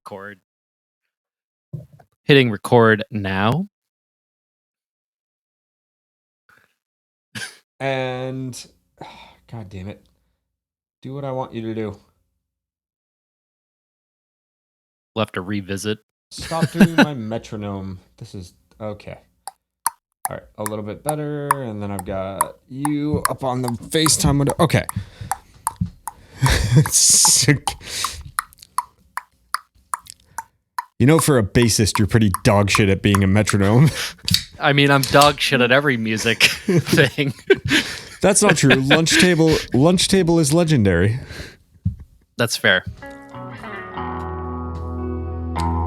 record. Hitting record now. And God damn it. Do what I want you to do. We'll have to revisit. Stop doing my metronome. This is okay. All right, a little bit better, and then I've got you up on the FaceTime window. Okay. You know, for a bassist, you're pretty dog shit at being a metronome. I mean, I'm dog shit at every music thing. That's not true. Lunch table is legendary. That's fair.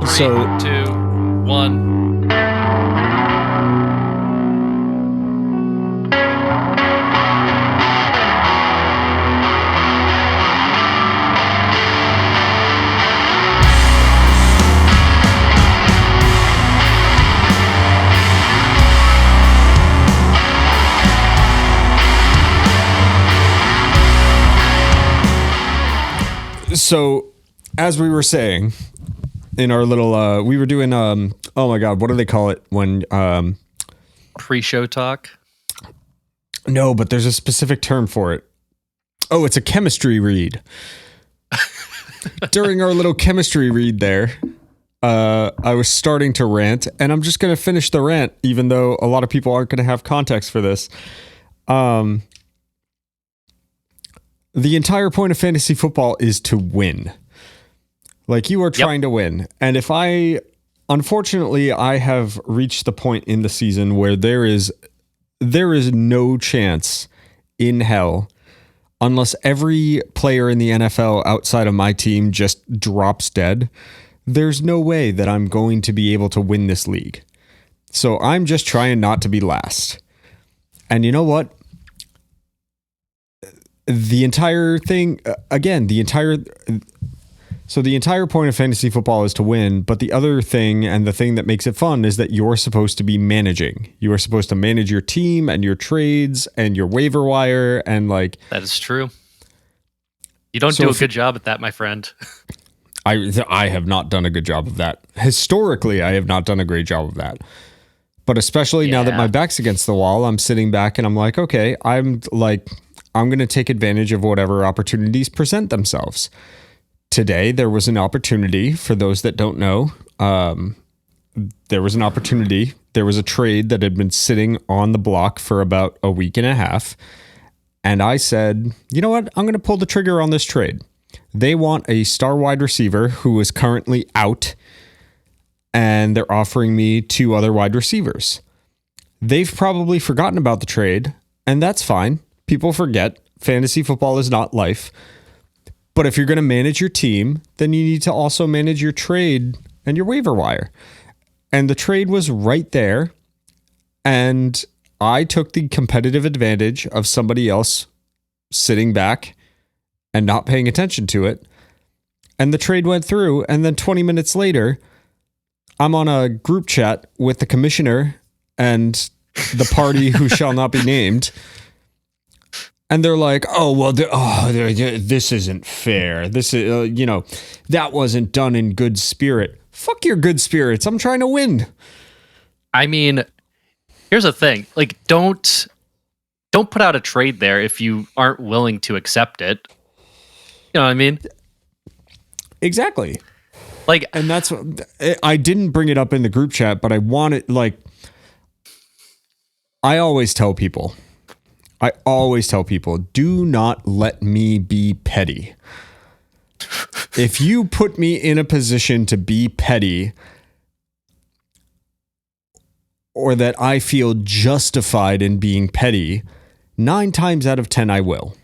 So 3, 2, 1. So, as we were saying in our little, we were doing, oh my God, what do they call it when, Pre-show talk? No, but there's a specific term for it. Oh, it's a chemistry read. During our little chemistry read there, I was starting to rant, and I'm just going to finish the rant, even though a lot of people aren't going to have context for this. The entire point of fantasy football is to win. Like, you are trying to win. And unfortunately, I have reached the point in the season where there is no chance in hell, unless every player in the NFL outside of my team just drops dead, there's no way that I'm going to be able to win this league. So I'm just trying not to be last. And you know what? The entire thing, the entire point of fantasy football is to win, but the other thing, and the thing that makes it fun, is that you're supposed to be managing. You are supposed to manage your team and your trades and your waiver wire, and like... That is true. You don't do a good job at that, my friend. I have not done a good job of that. Historically, I have not done a great job of that. But especially now that my back's against the wall, I'm sitting back and I'm like, okay, I'm going to take advantage of whatever opportunities present themselves. Today, there was an opportunity, for those that don't know, there was a trade that had been sitting on the block for about a week and a half. And I said, you know what? I'm going to pull the trigger on this trade. They want a star wide receiver who is currently out, and they're offering me 2 other wide receivers. They've probably forgotten about the trade, and that's fine. People forget. Fantasy football is not life. But if you're going to manage your team, then you need to also manage your trade and your waiver wire. And the trade was right there. And I took the competitive advantage of somebody else sitting back and not paying attention to it. And the trade went through. And then 20 minutes later, I'm on a group chat with the commissioner and the party who shall not be named. And they're like, oh, well, this isn't fair. This is, that wasn't done in good spirit. Fuck your good spirits. I'm trying to win. I mean, here's the thing. Like, don't put out a trade there if you aren't willing to accept it. You know what I mean? Exactly. Like, and that's what I didn't bring it up in the group chat, but I wanted, I always tell people, do not let me be petty. If you put me in a position to be petty, or that I feel justified in being petty, 9 times out of 10 I will.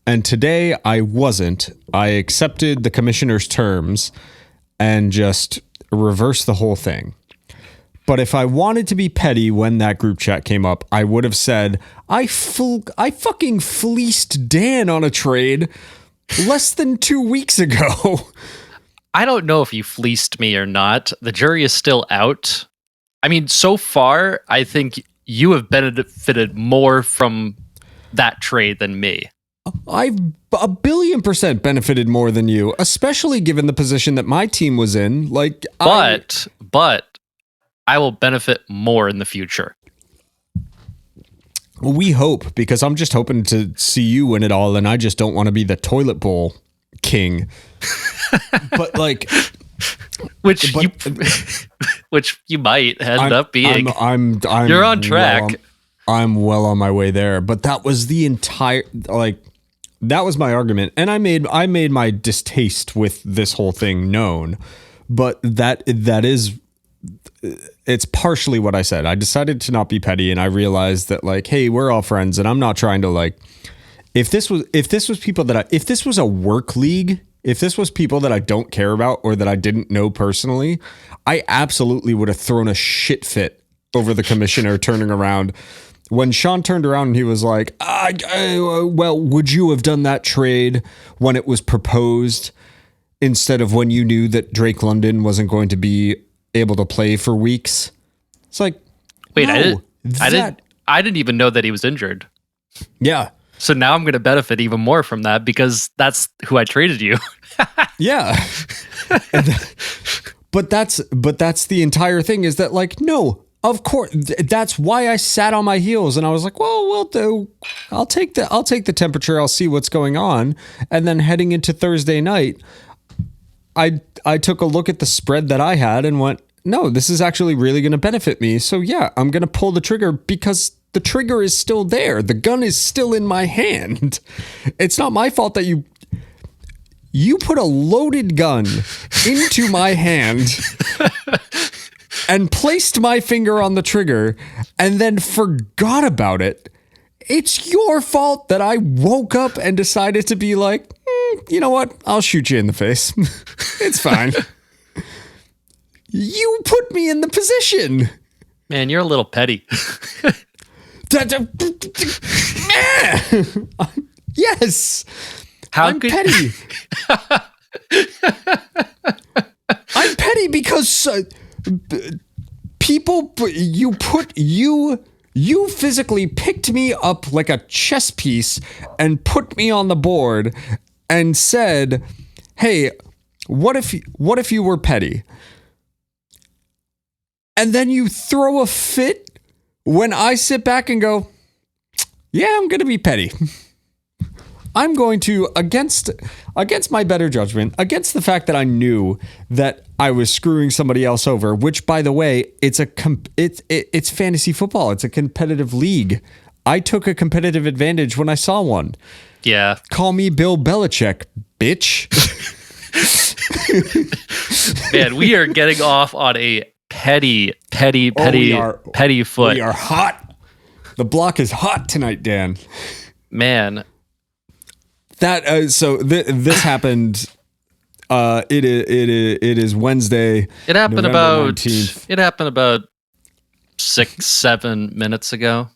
And today I wasn't. I accepted the commissioner's terms and just reversed the whole thing. But if I wanted to be petty when that group chat came up, I would have said, I fucking fleeced Dan on a trade less than 2 weeks ago. I don't know if you fleeced me or not. The jury is still out. I mean, so far, I think you have benefited more from that trade than me. I've 1,000,000,000% benefited more than you, especially given the position that my team was in. Like, but I will benefit more in the future. We hope, because I'm just hoping to see you win it all, and I just don't want to be the toilet bowl king. But like, which you might end up being. You're on track. I'm well on my way there. But that was the entire, like, that was my argument, and I made my distaste with this whole thing known. But that is, it's partially what I said. I decided to not be petty, and I realized that, like, hey, we're all friends, and I'm not trying to, like, if this was a work league, if this was people that I don't care about or that I didn't know personally, I absolutely would have thrown a shit fit over the commissioner turning around. When Sean turned around and he was like, well, would you have done that trade when it was proposed instead of when you knew that Drake London wasn't going to be able to play for weeks? It's like, wait, no, I didn't even know that he was injured. Yeah. So now I'm going to benefit even more from that because that's who I traded you. Yeah. But that's the entire thing, is that, like, no, of course, that's why I sat on my heels and I was like, well, I'll take the temperature. I'll see what's going on. And then heading into Thursday night, I took a look at the spread that I had and went, no, this is actually really going to benefit me. So yeah, I'm going to pull the trigger because the trigger is still there. The gun is still in my hand. It's not my fault that you put a loaded gun into my hand and placed my finger on the trigger and then forgot about it. It's your fault that I woke up and decided to be like, you know what? I'll shoot you in the face. It's fine. You put me in the position. Man, you're a little petty. Yes. I'm petty. I'm petty because people, you physically picked me up like a chess piece and put me on the board and said, hey, what if you were petty? And then you throw a fit when I sit back and go, yeah, I'm going to be petty. I'm going to, against my better judgment, against the fact that I knew that I was screwing somebody else over, which, by the way, it's fantasy football. It's a competitive league. I took a competitive advantage when I saw one. Yeah. Call me Bill Belichick, bitch. Man, we are getting off on a petty foot. We are hot. The block is hot tonight, Dan. Man. That so this happened. It is Wednesday. It happened November about 19th. It happened about 6-7 minutes ago.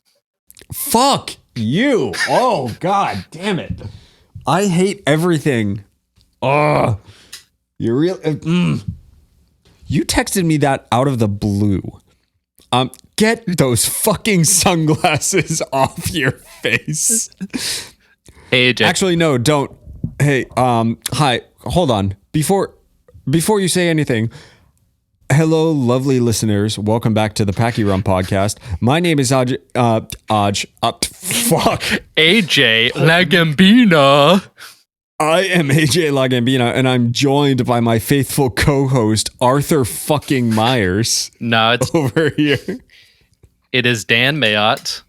Fuck you! Oh god, damn it! I hate everything. Oh, you You texted me that out of the blue. Get those fucking sunglasses off your face. Hey, AJ. Actually, no, don't. Hey, hi. Hold on. Before you say anything, hello, lovely listeners. Welcome back to the Packy Run podcast. My name is AJ Lagambina. I am AJ Lagambina, and I'm joined by my faithful co-host Arthur fucking Myers. No, it's over here. It is Dan Mayotte.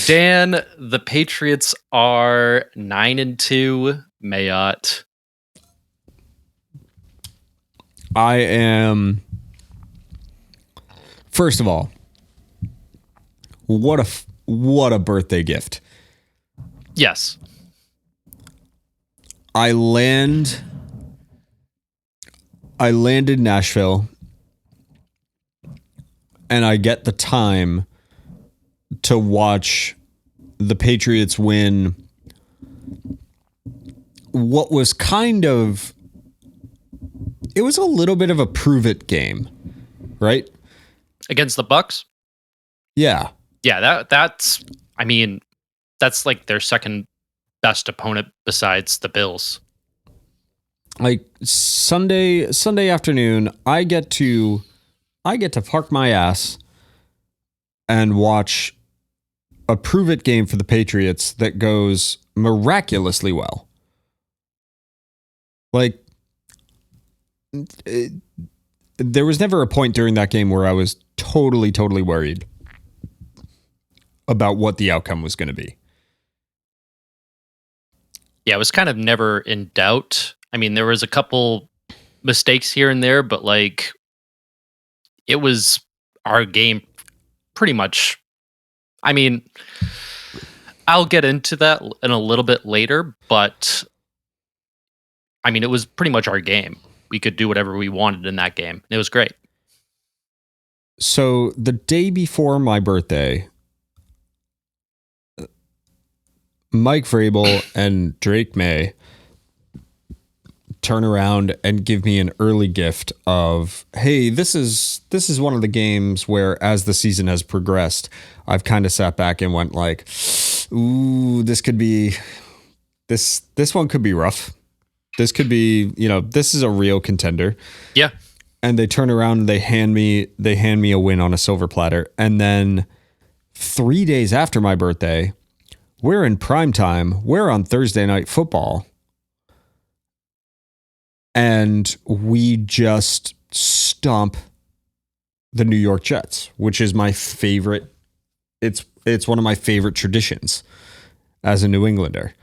Dan, the Patriots are 9-2. Mayotte. I am. First of all, what a birthday gift. Yes. I landed Nashville, and I get the time to watch the Patriots win what was it was a little bit of a prove it game, right? Against the Bucks? Yeah. Yeah, that's I mean, that's like their second best opponent besides the Bills. Like Sunday afternoon, I get to park my ass and watch a prove it game for the Patriots that goes miraculously well. Like, there was never a point during that game where I was totally worried about what the outcome was going to be. Yeah, it was kind of never in doubt. I mean, there was a couple mistakes here and there, but like it was our game pretty much. I mean, I'll get into that in a little bit later, but I mean, it was pretty much our game. We could do whatever we wanted in that game. It was great. So the day before my birthday, Mike Vrabel and Drake May turn around and give me an early gift of, hey, this is one of the games where as the season has progressed, I've kind of sat back and went like, ooh, this one could be rough. This could be, this is a real contender. Yeah. And they turn around and they hand me a win on a silver platter. And then 3 days after my birthday, we're in prime time. We're on Thursday Night Football. And we just stomp the New York Jets, which is my favorite. It's one of my favorite traditions as a New Englander.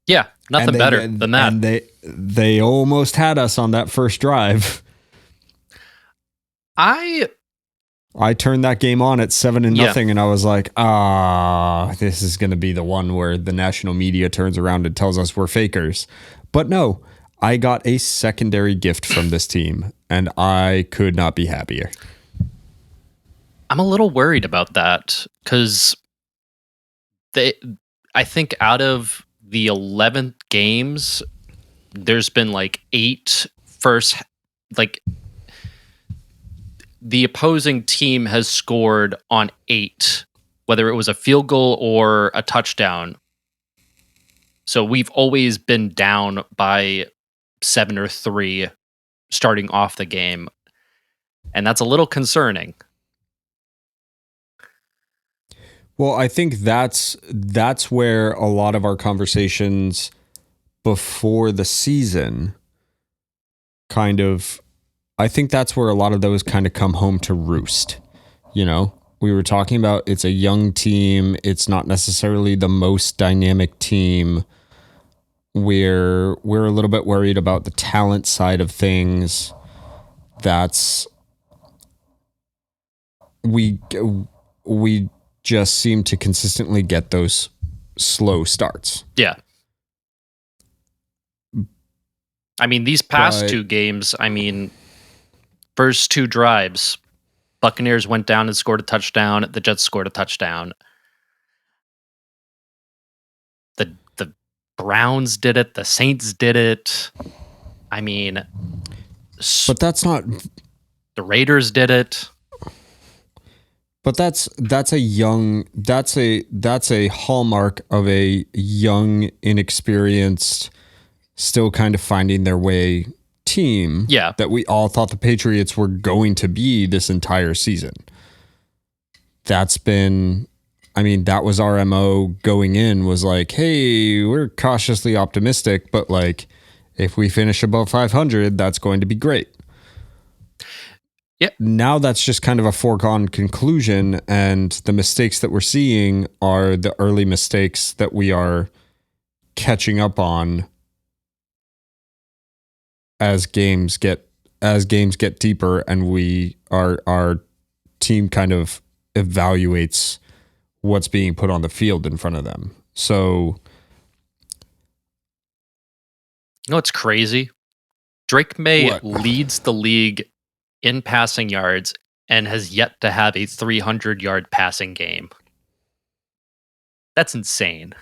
Yeah, nothing better than that. And they almost had us on that first drive. I turned that game on at 7-0, and I was like, this is going to be the one where the national media turns around and tells us we're fakers. But no, I got a secondary gift from this team, and I could not be happier. I'm a little worried about that because I think out of the 11 games, there's been like 8 first, like the opposing team has scored on 8, whether it was a field goal or a touchdown. So we've always been down by 7 or 3 starting off the game. And that's a little concerning. Well, I think that's where a lot of our conversations before the season I think that's where a lot of those kind of come home to roost. We were talking about it's a young team. It's not necessarily the most dynamic team. We're a little bit worried about the talent side of things. We just seem to consistently get those slow starts. Yeah. I mean, these past 2 games, first 2 drives, Buccaneers went down and scored a touchdown. The Jets scored a touchdown. The Browns did it. The Saints did it. But that's not... The Raiders did it. But that's a hallmark of a young, inexperienced, still kind of finding their way team. Yeah. That we all thought the Patriots were going to be this entire season. That was our MO going in, was like, hey, we're cautiously optimistic, but like if we finish above 500, that's going to be great. Yeah. Now that's just kind of a foregone conclusion, and the mistakes that we're seeing are the early mistakes that we are catching up on as games get deeper, and our team kind of evaluates what's being put on the field in front of them. So, it's crazy. Drake May leads the league in passing yards and has yet to have a 300-yard passing game. That's insane.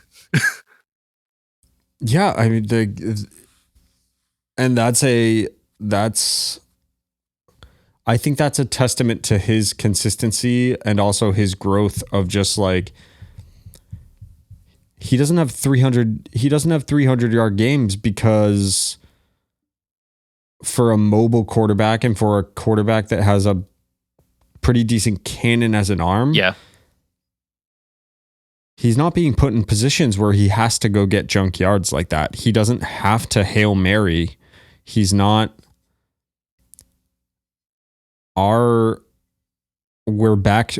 Yeah, I think that's a testament to his consistency and also his growth of just like he doesn't have 300. He doesn't have 300-yard games because for a mobile quarterback and for a quarterback that has a pretty decent cannon as an arm, yeah, he's not being put in positions where he has to go get junk yards like that. He doesn't have to Hail Mary. He's not. We're back.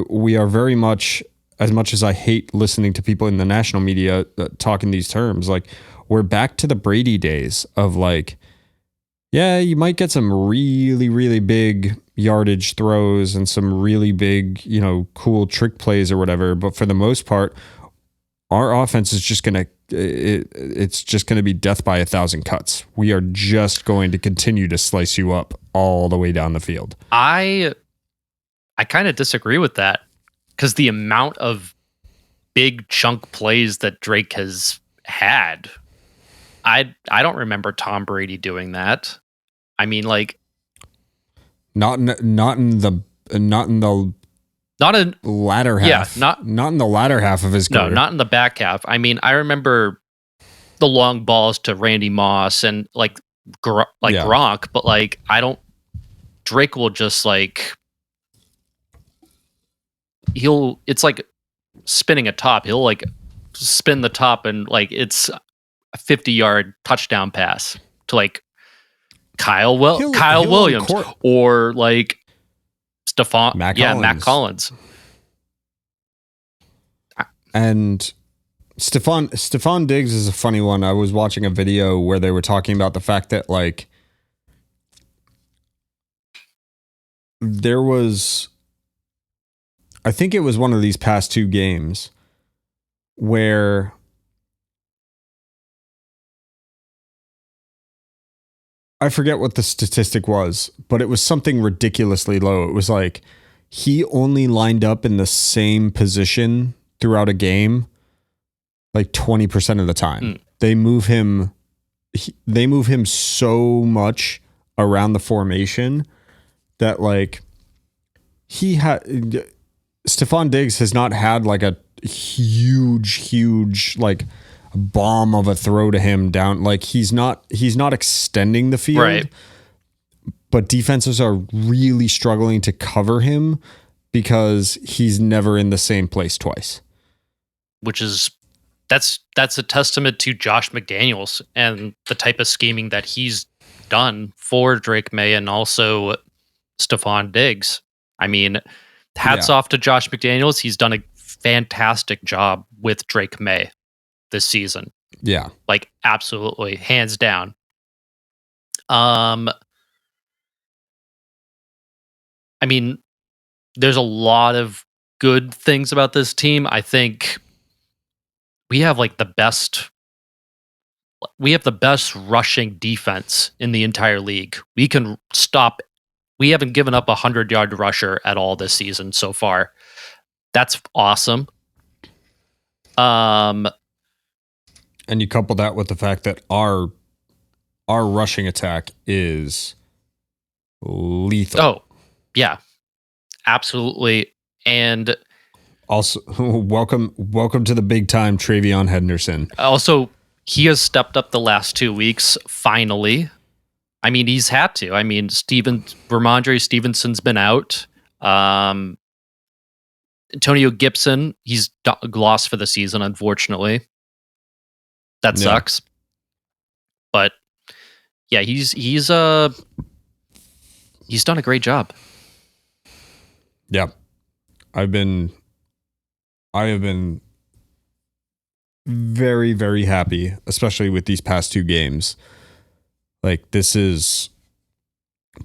We are very much, as much as I hate listening to people in the national media talk in these terms, like we're back to the Brady days of like, yeah, you might get some really, really big yardage throws and some really big, cool trick plays or whatever. But for the most part, our offense is just going to, it's just going to be death by 1,000 cuts. We are just going to continue to slice you up all the way down the field. I kind of disagree with that because the amount of big chunk plays that Drake has had, I don't remember Tom Brady doing that. I mean, like, not in the latter half. Yeah, not in the latter half of his career. No, not in the back half. I mean, I remember the long balls to Randy Moss and Gronk, but like Drake will just like it's like spinning a top. He'll like spin the top and like it's a 50-yard touchdown pass to like Kyle Williams or like Matt Collins. And Stephon Diggs is a funny one. I was watching a video where they were talking about the fact that like there was, I think it was one of these past two games where I forget what the statistic was, but it was something ridiculously low. It was like he only lined up in the same position throughout a game like 20% of the time. They move him so much around the formation that like Stephon Diggs has not had like a huge like bomb of a throw to him down. Like he's not extending the field, right? But defenses are really struggling to cover him because he's never in the same place twice. That's a testament to Josh McDaniels and the type of scheming that he's done for Drake May and also Stephon Diggs. I mean, hats off to Josh McDaniels. He's done a fantastic job with Drake May this season. Yeah. Like absolutely, hands down. I mean, there's a lot of good things about this team. I think we have the best rushing defense in the entire league. We haven't given up a 100-yard rusher at all this season so far. That's awesome. And you couple that with the fact that our rushing attack is lethal. Oh, yeah. Absolutely. And also, welcome to the big time, Travion Henderson. Also, he has stepped up the last 2 weeks, finally. I mean, he's had to. I mean, Ramondre Stevenson's been out. Antonio Gibson, he's lost for the season, unfortunately. That sucks. But yeah, he's done a great job. Yeah. I have been very, very happy, especially with these past two games. Like, this is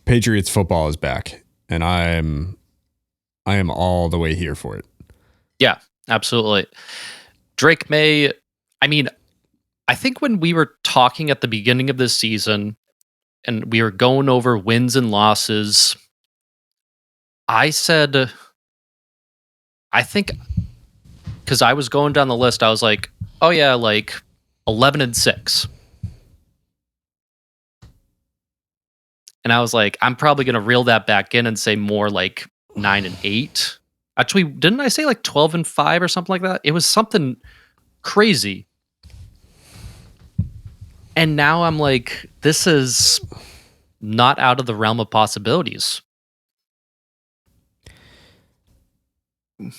Patriots football is back, and I am all the way here for it. Yeah, absolutely. Drake May, I mean, I think when we were talking at the beginning of this season and we were going over wins and losses, I said, I think, because I was going down the list, I was like, oh yeah, 11-6. And I was like, I'm probably going to reel that back in and say more like 9-8. Actually, didn't I say 12-5 or something like that? It was something crazy. And now I'm like, this is not out of the realm of possibilities.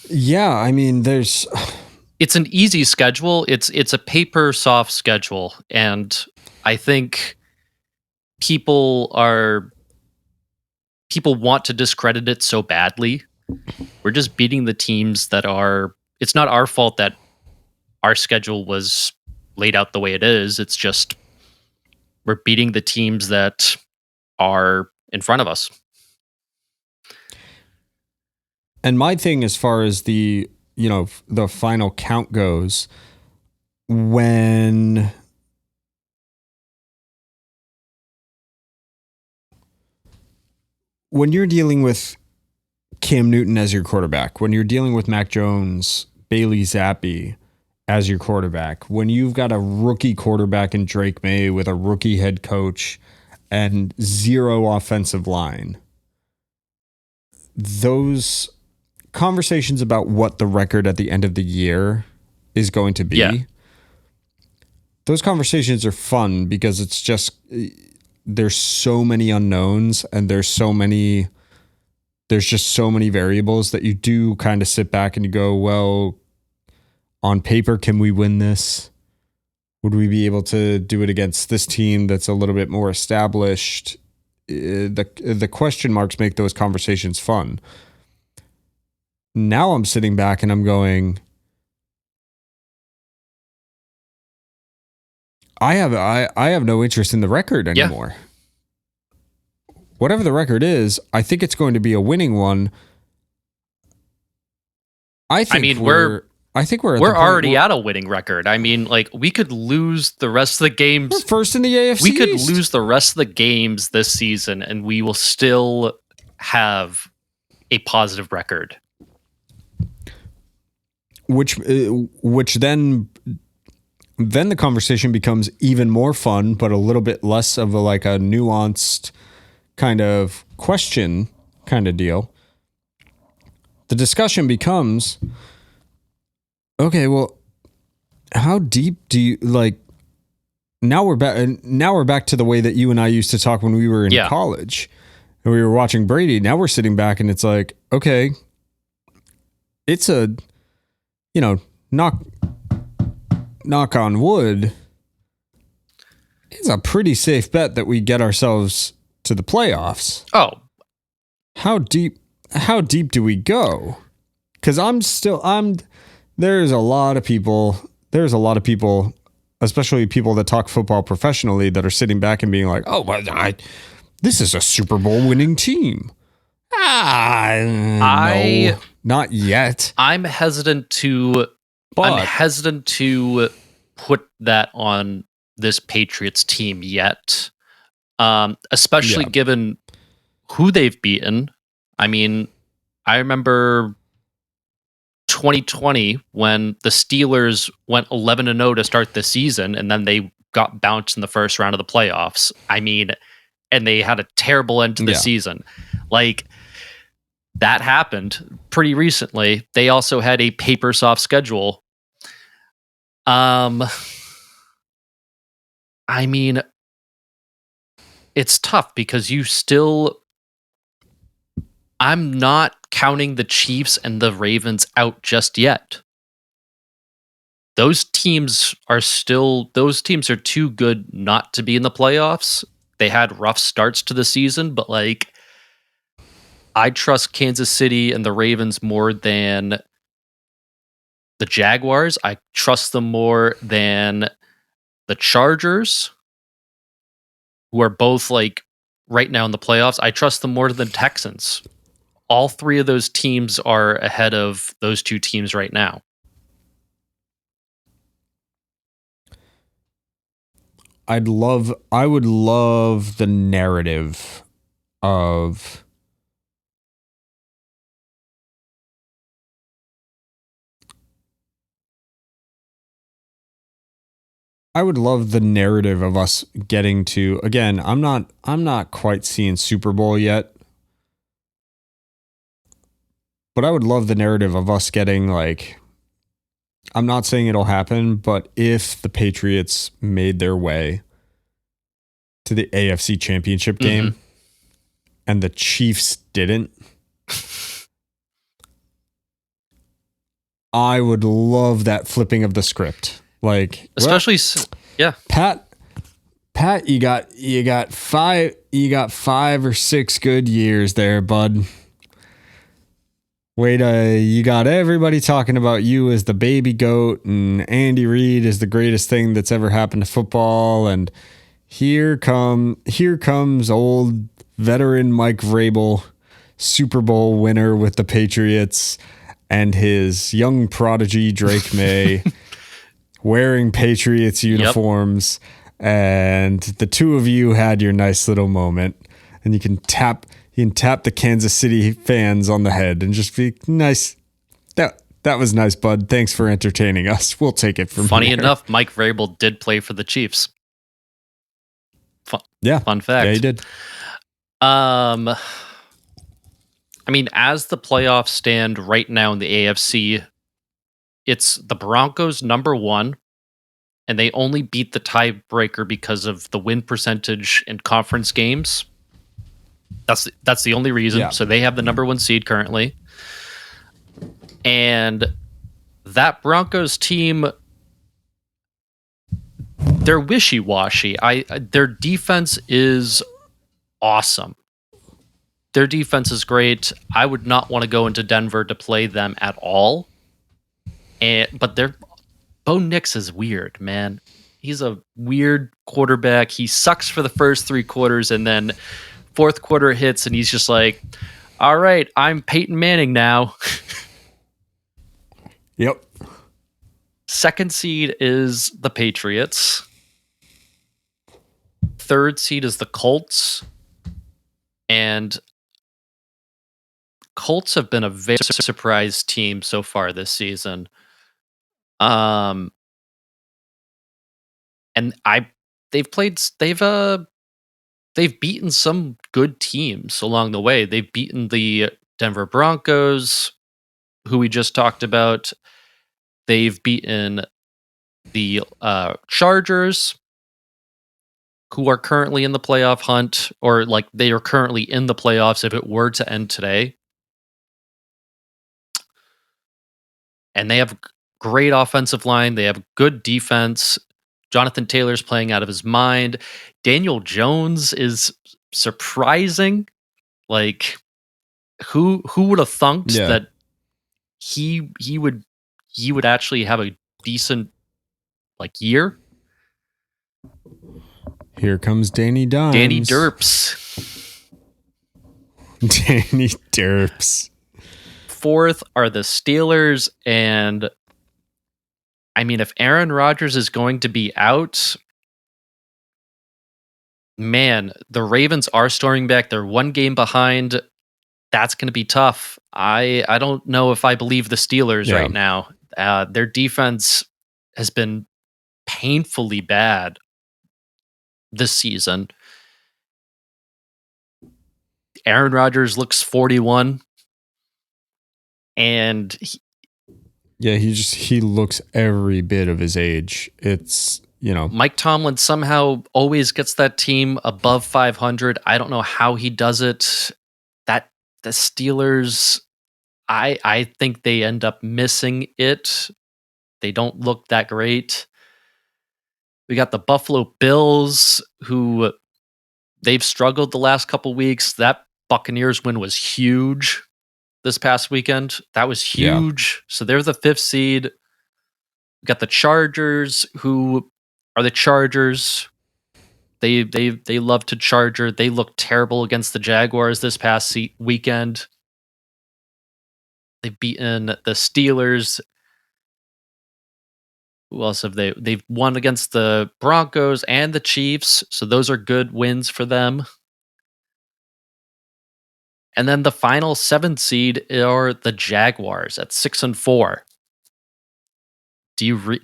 Yeah, I mean, it's an easy schedule. It's a paper soft schedule, and I think people want to discredit it so badly. We're just beating the teams that are. It's not our fault that our schedule was laid out the way it is. It's just we're beating the teams that are in front of us. And my thing, as far as the final count goes, when you're dealing with Cam Newton as your quarterback, when you're dealing with Mac Jones, Bailey Zappi as your quarterback, when you've got a rookie quarterback in Drake May with a rookie head coach and zero offensive line, those conversations about what the record at the end of the year is going to be, those conversations are fun because it's just, there's so many unknowns and there's just so many variables that you do kind of sit back and you go, well, on paper, can we win this? Would we be able to do it against this team that's a little bit more established? The question marks make those conversations fun. Now I'm sitting back and I'm going, I have no interest in the record anymore. Yeah. Whatever the record is, I think it's going to be a winning one. I think we're already at a winning record. I mean, like, we could lose the rest of the games. We're first in the AFC. We could lose the rest of the games this season, and we will still have a positive record. Which then the conversation becomes even more fun, but a little bit less of a nuanced kind of question kind of deal. The discussion becomes, okay, well, how deep do you now we're back to the way that you and I used to talk when we were in college and we were watching Brady. Now we're sitting back and it's like, okay, it's a, knock on wood, it's a pretty safe bet that we get ourselves to the playoffs. Oh, how deep do we go? Because there's a lot of people, especially people that talk football professionally, that are sitting back and being like, oh, this is a Super Bowl winning team. No, not yet. I'm hesitant to put that on this Patriots team yet, especially given who they've beaten. I mean, I remember 2020 when the Steelers went 11-0 to start the season, and then they got bounced in the first round of the playoffs. I mean, and they had a terrible end to the season. Like, that happened pretty recently. They also had a paper soft schedule. I mean, it's tough because I'm not counting the Chiefs and the Ravens out just yet. Those teams are too good not to be in the playoffs. They had rough starts to the season, but I trust Kansas City and the Ravens more than the Jaguars. I trust them more than the Chargers, who are both right now in the playoffs. I trust them more than the Texans. All three of those teams are ahead of those two teams right now. I would love the narrative of us getting to, again, I'm not quite seeing Super Bowl yet, but I would love the narrative of us getting I'm not saying it'll happen, but if the Patriots made their way to the AFC Championship game and the Chiefs didn't, I would love that flipping of the script. Like, especially, yeah, Pat, you got five or six good years there, bud. Wait, you got everybody talking about you as the baby goat, and Andy Reid is the greatest thing that's ever happened to football. And here comes old veteran Mike Vrabel, Super Bowl winner with the Patriots, and his young prodigy Drake May wearing Patriots uniforms. Yep. And the two of you had your nice little moment, and you can tap the Kansas City fans on the head and just be nice. That was nice, bud. Thanks for entertaining us. We'll take it from here. Funny enough, Mike Vrabel did play for the Chiefs. Fun fact. Yeah, he did. I mean, as the playoffs stand right now in the AFC, it's the Broncos number 1, and they only beat the tiebreaker because of the win percentage in conference games. That's the only reason. Yeah. So they have the number 1 seed currently. And that Broncos team, they're wishy-washy. Their defense is awesome. Their defense is great. I would not want to go into Denver to play them at all. But Bo Nix is weird, man. He's a weird quarterback. He sucks for the first 3 quarters, and then fourth quarter hits, and he's just like, all right, I'm Peyton Manning now. Yep. Second seed is the Patriots. Third seed is the Colts. And Colts have been a very surprise team so far this season. And they've beaten some good teams along the way. They've beaten the Denver Broncos, who we just talked about. They've beaten the Chargers, who are currently in the playoff hunt, or like they are currently in the playoffs if it were to end today. And they have great offensive line. They have good defense. Jonathan Taylor's playing out of his mind. Daniel Jones is surprising. Like, who would have thunk that he would actually have a decent year? Here comes Danny Dimes. Danny Derps. Danny Derps. Fourth are the Steelers, and I mean, if Aaron Rodgers is going to be out, man, the Ravens are storming back. They're 1 game behind. That's going to be tough. I don't know if I believe the Steelers right now. Their defense has been painfully bad this season. Aaron Rodgers looks 41. And he looks every bit of his age. It's, Mike Tomlin somehow always gets that team above 500. I don't know how he does it. That the Steelers, I think they end up missing it. They don't look that great. We got the Buffalo Bills, who they've struggled the last couple weeks. That Buccaneers win was huge this past weekend. That was huge. So they're the 5th seed. We got the Chargers, who are the Chargers. They love to charger. They look terrible against the Jaguars this past weekend. They've beaten the Steelers. Who else have they? They've won against the Broncos and the Chiefs. So those are good wins for them. And then the final 7th seed are the Jaguars at 6-4.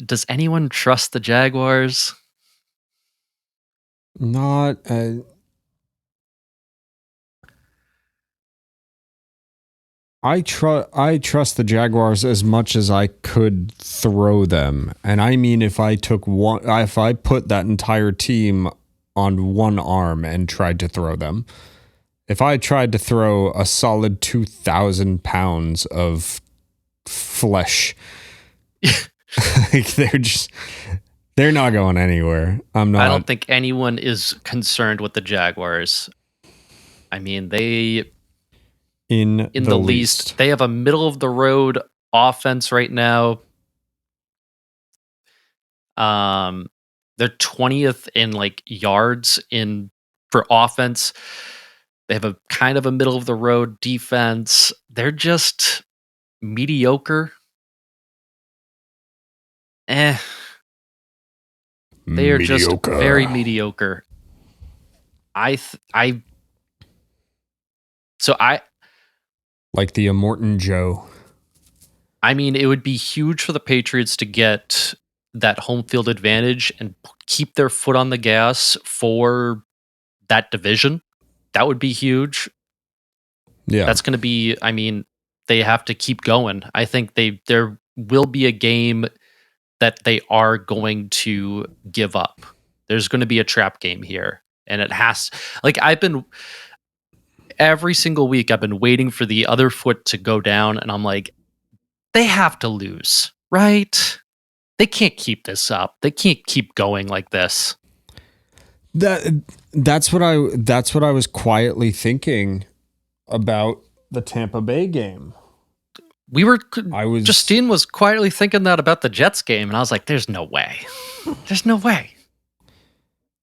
Does anyone trust the Jaguars? Not. I trust the Jaguars as much as I could throw them. And I mean, if I put that entire team on one arm and tried to throw them, if I tried to throw a solid 2,000 pounds of flesh, like they're not going anywhere. I'm not. I don't think anyone is concerned with the Jaguars. I mean, they in the least. They have a middle of the road offense right now. They're 20th in like yards for offense. They have a kind of a middle of the road defense. They're just mediocre. They are just very mediocre. So I like the Immortan Joe. I mean, it would be huge for the Patriots to get that home field advantage and keep their foot on the gas for that division. That would be huge. Yeah. That's going to be, I mean, they have to keep going. I think there will be a game that they are going to give up. There's going to be a trap game here. And it has, like, every single week, I've been waiting for the other foot to go down. And I'm like, they have to lose, right? They can't keep this up. They can't keep going like this. That's what I was quietly thinking about the Tampa Bay game. Justine was quietly thinking that about the Jets game, and I was like, "There's no way. There's no way."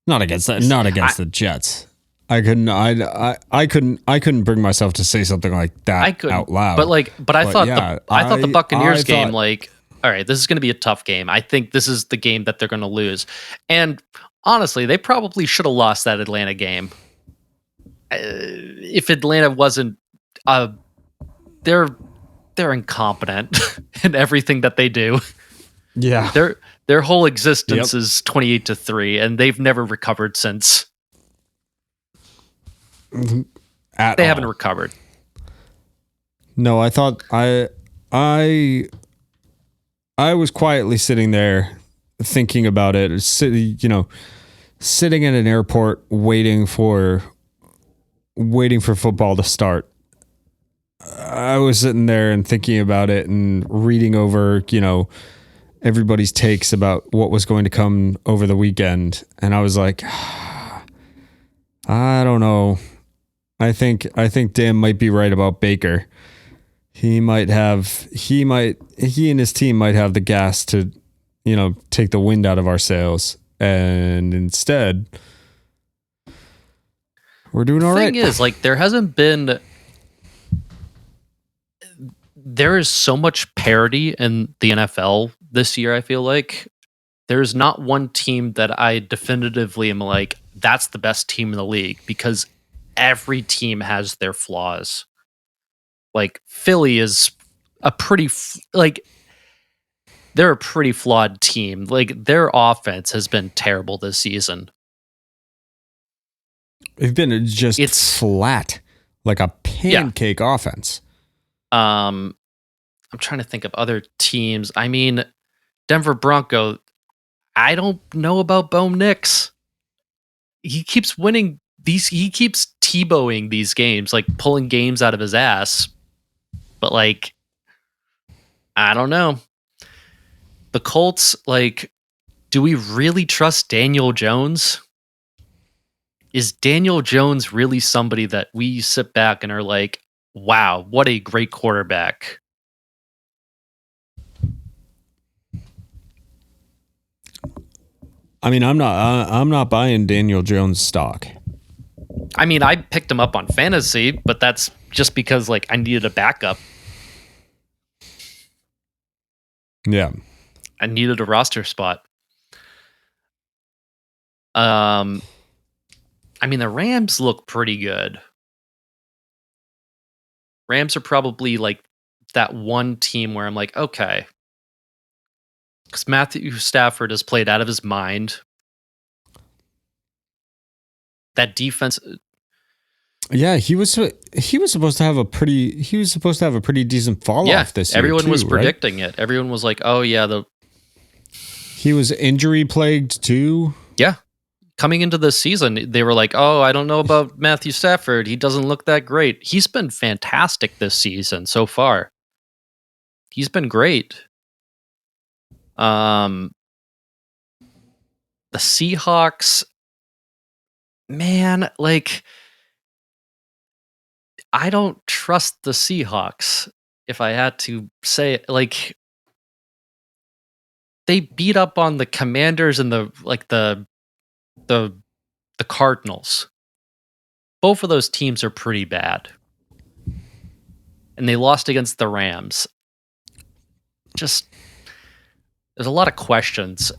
Not against the Jets. I couldn't bring myself to say something like that out loud. But I thought the Buccaneers game, like, all right, this is going to be a tough game. I think this is the game that they're going to lose. And honestly, they probably should have lost that Atlanta game. If Atlanta wasn't, they're incompetent in everything that they do. Yeah, their whole existence is 28-3, and they've never recovered since. They haven't recovered. No, I thought I was quietly sitting there thinking about it, sitting in an airport waiting for football to start. I was sitting there and thinking about it and reading over, everybody's takes about what was going to come over the weekend. And I was like, I don't know. I think Dan might be right about Baker. He and his team might have the gas to, take the wind out of our sails. And instead, we're doing all right. The thing is, like, there is so much parity in the NFL this year, I feel like. There's not one team that I definitively am like, that's the best team in the league, because every team has their flaws. Like, Philly is they're a pretty flawed team. Like, their offense has been terrible this season. They've been just flat, like a pancake offense. I'm trying to think of other teams. I mean, Denver Bronco, I don't know about Bo Nix. He keeps winning he keeps Tebowing these games, like pulling games out of his ass. But, like, I don't know. The Colts, like, do we really trust Daniel Jones? Is Daniel Jones really somebody that we sit back and are like, wow, what a great quarterback? I mean, I'm not buying Daniel Jones stock. I mean, I picked him up on fantasy, but that's just because, like, I needed a backup. Yeah. I needed a roster spot. I mean, the Rams look pretty good. Rams are probably like that one team where I'm like, okay. Because Matthew Stafford has played out of his mind. That defense, Yeah, he was supposed to have a pretty decent fall off this year. Everyone was right? predicting it. Everyone was like, "Oh yeah, he was injury plagued too." Yeah. Coming into the season, they were like, "Oh, I don't know about Matthew Stafford. He doesn't look that great." He's been fantastic this season so far. He's been great. The Seahawks, man, like I don't trust the Seahawks. If I had to say it, like they beat up on the Commanders and the the Cardinals. Both of those teams are pretty bad. And they lost against the Rams. Just there's a lot of questions.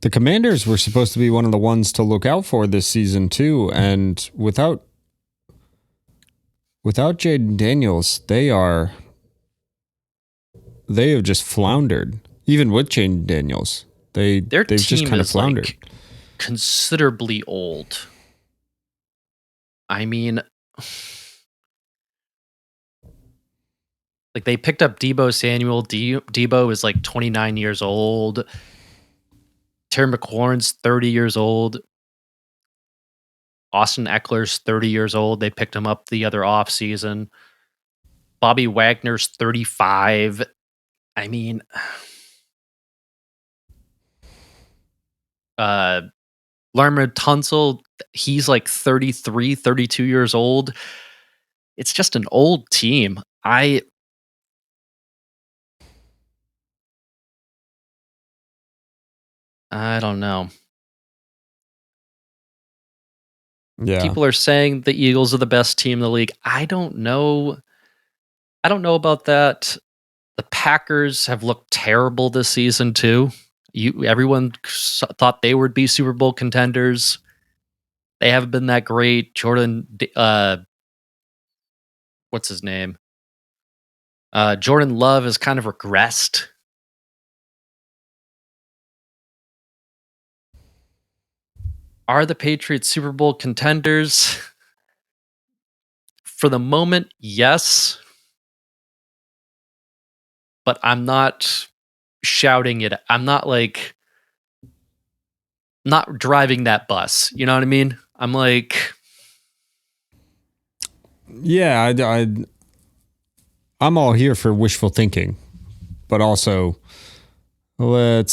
The Commanders were supposed to be one of the ones to look out for this season too, and without Jaden Daniels, they have just floundered. Even with Jaden Daniels, they've just kind of floundered. Like considerably old. I mean, like they picked up Deebo Samuel. Deebo is like 29 years old. Terry McLaurin's 30 years old. Austin Eckler's 30 years old. They picked him up the other offseason. Bobby Wagner's 35. I mean, Lerma Tunsil, he's like 33, 32 years old. It's just an old team. I don't know. Yeah. People are saying the Eagles are the best team in the league. I don't know. I don't know about that. The Packers have looked terrible this season too. Everyone thought they would be Super Bowl contenders. They haven't been that great. Jordan, what's his name? Jordan Love has kind of regressed. Are the Patriots Super Bowl contenders? For the moment, yes. But I'm not shouting it. I'm not like not driving that bus. You know what I mean? I'm like, yeah, I'm all here for wishful thinking, but also I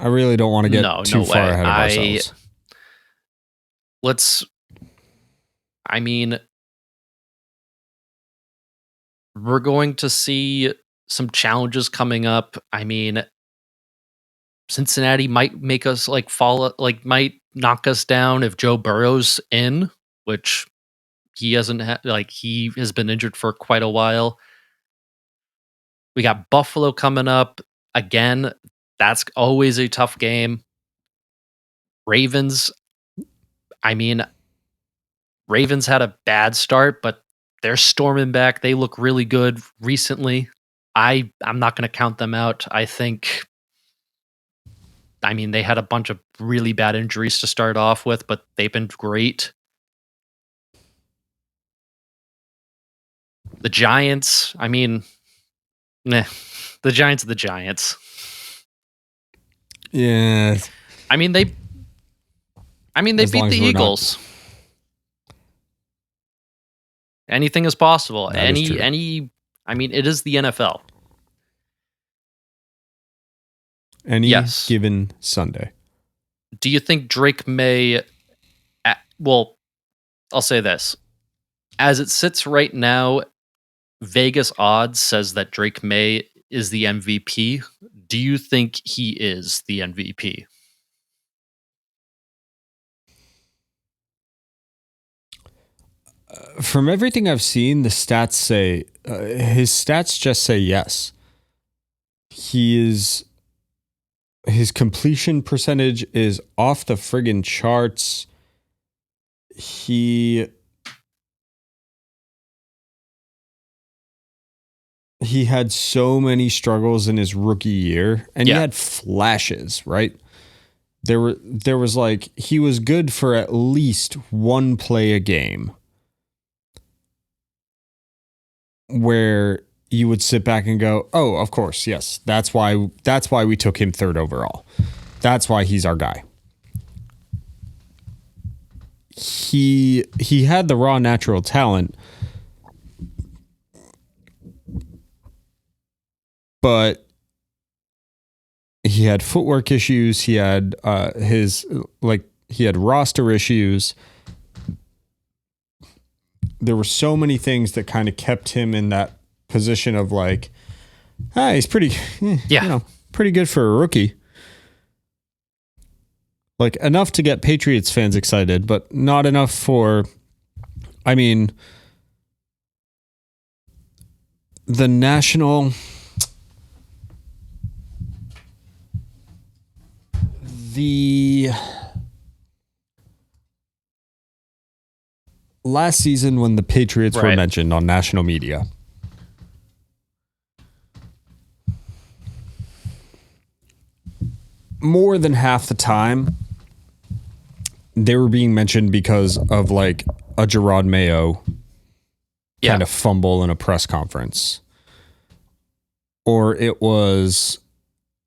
really don't want to get too far ahead of ourselves. I mean, we're going to see some challenges coming up. I mean, Cincinnati might make us might knock us down if Joe Burrow's in, which he hasn't he has been injured for quite a while. We got Buffalo coming up again. That's always a tough game. Ravens. I mean, Ravens had a bad start, but they're storming back. They look really good recently. I'm not going to count them out. I mean, they had a bunch of really bad injuries to start off with, but they've been great. The Giants, I mean, the Giants are the Giants. Yeah. I mean, they beat the Eagles. Anything is possible. I mean, it is the NFL. Given Sunday. Do you think Drake May... Well, I'll say this. As it sits right now, Vegas odds says that Drake May is the MVP. Do you think he is the MVP? From everything I've seen, the stats say... his stats just say yes. His completion percentage is off the friggin' charts. He had so many struggles in his rookie year, and he had flashes, right? there was like, he was good for at least one play a game where you would sit back and go, oh, of course, yes, that's why we took him 3rd overall. That's why he's our guy. He had the raw natural talent, but he had footwork issues. He had he had roster issues. There were so many things that kind of kept him in that position of like, he's pretty, pretty good for a rookie. Like, enough to get Patriots fans excited, but not enough for, I mean, the national, the last season when the Patriots were mentioned on national media, more than half the time, they were being mentioned because of like a Gerard Mayo kind of fumble in a press conference. Or it was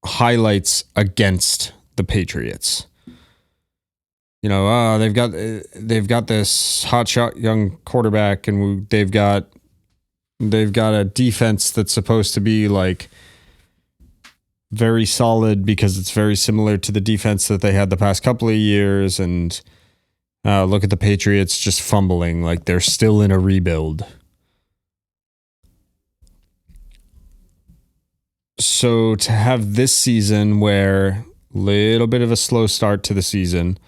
highlights against the Patriots. You know, they've got this hotshot young quarterback, and they've got a defense that's supposed to be like very solid because it's very similar to the defense that they had the past couple of years. And look at the Patriots just fumbling like they're still in a rebuild. So to have this season where little bit of a slow start to the season,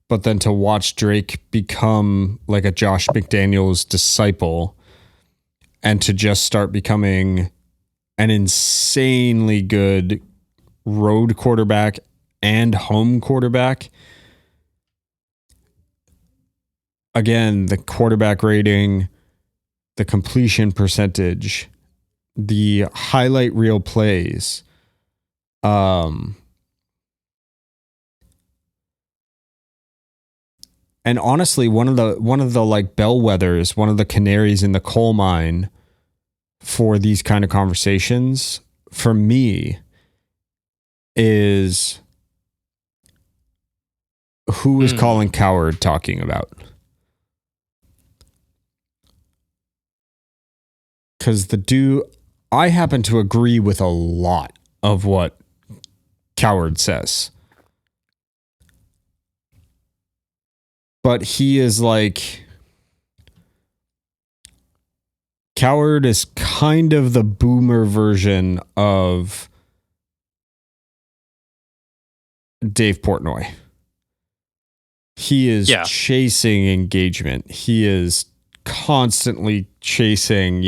but then to watch Drake become like a Josh McDaniels disciple and to just start becoming an insanely good road quarterback and home quarterback. Again, the quarterback rating, the completion percentage, the highlight reel plays, and honestly, one of the like bellwethers, one of the canaries in the coal mine for these kind of conversations for me is who is Colin Cowherd talking about? Because I happen to agree with a lot of what Cowherd says. But he is like, Cowherd is kind of the boomer version of Dave Portnoy. He is chasing engagement. He is constantly chasing,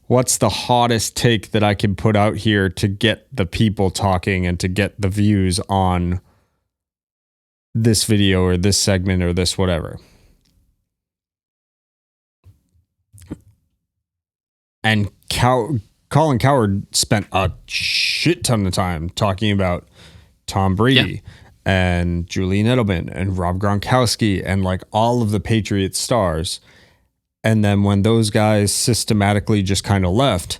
what's the hottest take that I can put out here to get the people talking and to get the views on this video or this segment or this whatever. And Colin Cowherd spent a shit ton of time talking about Tom Brady and Julian Edelman and Rob Gronkowski and like all of the Patriots stars. And then when those guys systematically just kind of left,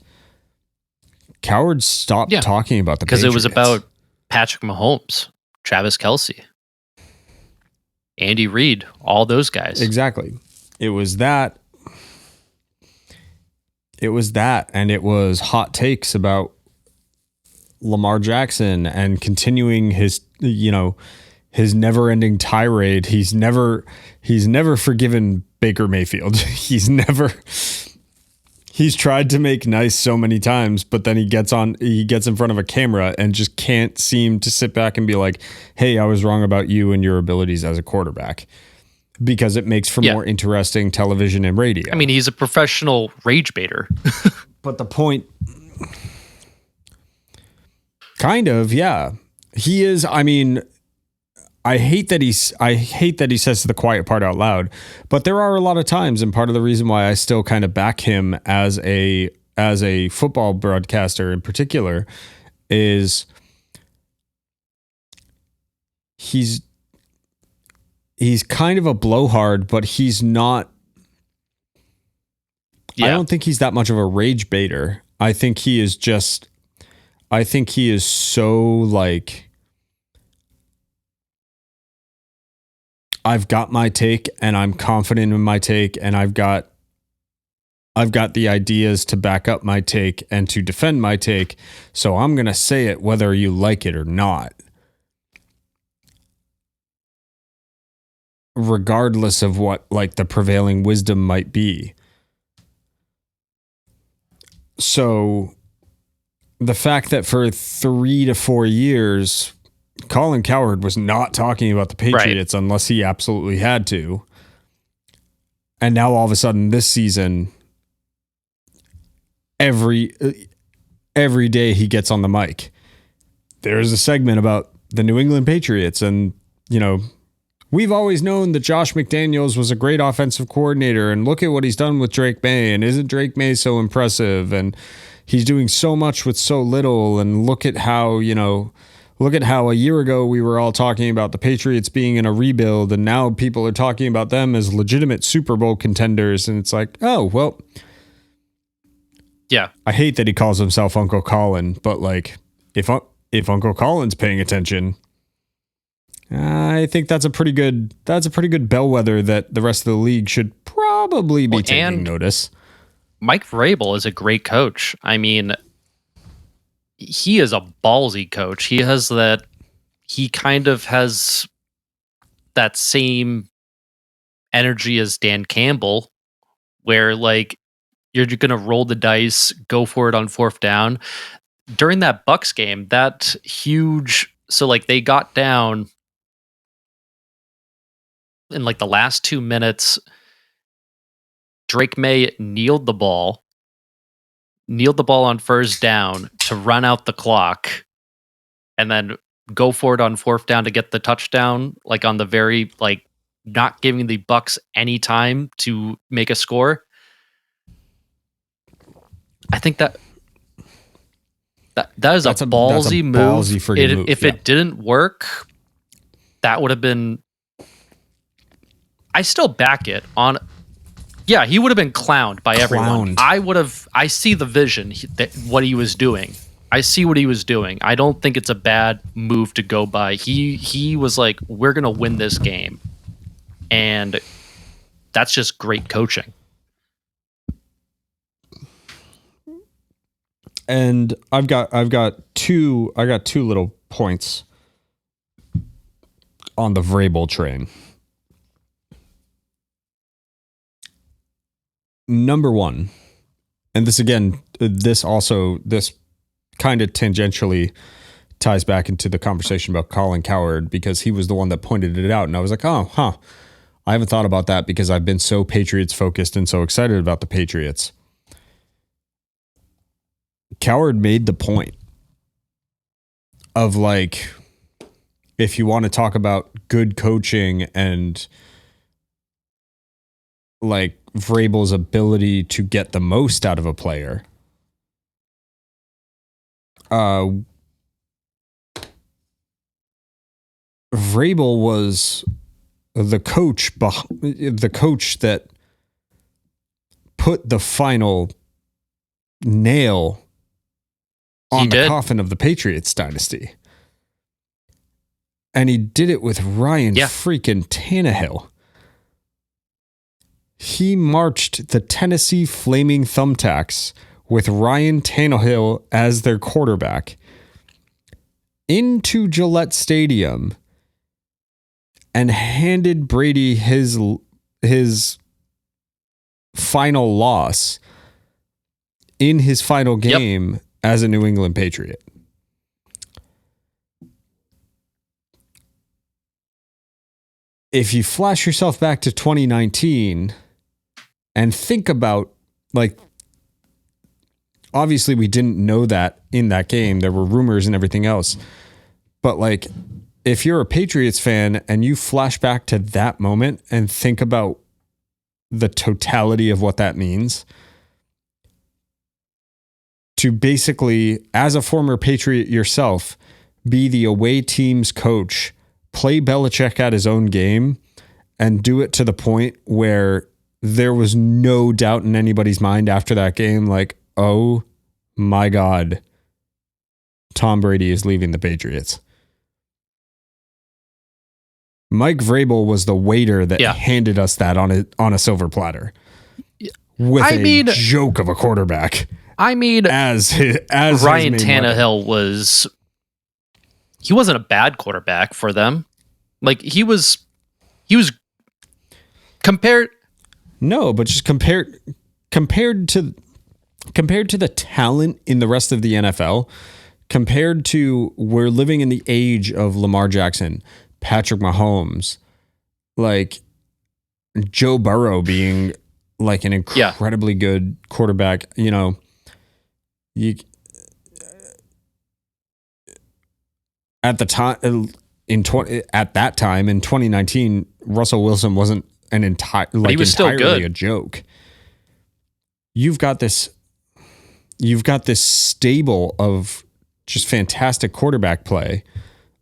Cowherd stopped talking about the Patriots. Because it was about Patrick Mahomes, Travis Kelce, Andy Reid, all those guys. Exactly. It was that. And it was hot takes about Lamar Jackson and continuing his never-ending tirade. He's never forgiven Baker Mayfield. He's tried to make nice so many times, but then he gets in front of a camera and just can't seem to sit back and be like, hey, I was wrong about you and your abilities as a quarterback, because it makes for more interesting television and radio. I mean, he's a professional rage baiter. But the point, kind of, yeah. He is, I mean, I hate that he says the quiet part out loud, but there are a lot of times, and part of the reason why I still kind of back him as a football broadcaster in particular is he's kind of a blowhard, but he's not. Yeah. I don't think he's that much of a rage baiter. I think he is so like, I've got my take and I'm confident in my take, and I've got the ideas to back up my take and to defend my take. So I'm going to say it whether you like it or not, regardless of what like the prevailing wisdom might be. So the fact that for 3 to 4 years, Colin Cowherd was not talking about the Patriots unless he absolutely had to. And now all of a sudden this season, every day he gets on the mic, there's a segment about the New England Patriots. And, you know, we've always known that Josh McDaniels was a great offensive coordinator, and look at what he's done with Drake May. And isn't Drake May so impressive? And he's doing so much with so little. And look at how a year ago we were all talking about the Patriots being in a rebuild, and now people are talking about them as legitimate Super Bowl contenders. And it's like, oh, well, yeah. I hate that he calls himself Uncle Colin, but like if Uncle Colin's paying attention, I think that's a pretty good bellwether that the rest of the league should probably be taking notice. Mike Vrabel is a great coach. I mean, he is a ballsy coach. He kind of has that same energy as Dan Campbell, where like you're going to roll the dice, go for it on 4th down. During that Bucs game, that huge, so like they got down in like the last 2 minutes. Drake May kneeled the ball on 1st down to run out the clock, and then go for it on 4th down to get the touchdown, like on the very, like, not giving the Bucs any time to make a score. I think that is a ballsy move. If it didn't work, that would have been. I still back it on. Yeah, he would have been clowned by everyone. I see the vision, what he was doing. I see what he was doing. I don't think it's a bad move to go by. He was like, we're going to win this game. And that's just great coaching. And I've got two little points on the Vrabel train. Number one, and this kind of tangentially ties back into the conversation about Colin Cowherd, because he was the one that pointed it out. And I was like, I haven't thought about that because I've been so Patriots focused and so excited about the Patriots. Cowherd made the point of like, if you want to talk about good coaching and like Vrabel's ability to get the most out of a player, Vrabel was the coach that put the final nail on the coffin of the Patriots dynasty. And he did it with Ryan freaking Tannehill. He marched the Tennessee Flaming Thumbtacks with Ryan Tannehill as their quarterback into Gillette Stadium and handed Brady his final loss in his final game as a New England Patriot. If you flash yourself back to 2019 and think about, like, obviously we didn't know that in that game. There were rumors and everything else. But like, if you're a Patriots fan and you flash back to that moment and think about the totality of what that means, to basically, as a former Patriot yourself, be the away team's coach play Belichick at his own game and do it to the point where there was no doubt in anybody's mind after that game, like, oh my God, Tom Brady is leaving the Patriots. Mike Vrabel was the waiter that handed us that on a silver platter with a joke of a quarterback. I mean, as Ryan Tannehill he wasn't a bad quarterback for them. Like he was compared. No, but just compared to the talent in the rest of the NFL, compared to we're living in the age of Lamar Jackson, Patrick Mahomes, like Joe Burrow being like an incredibly good quarterback, you know, at that time in 2019, Russell Wilson wasn't he was still entirely a joke. You've got this stable of just fantastic quarterback play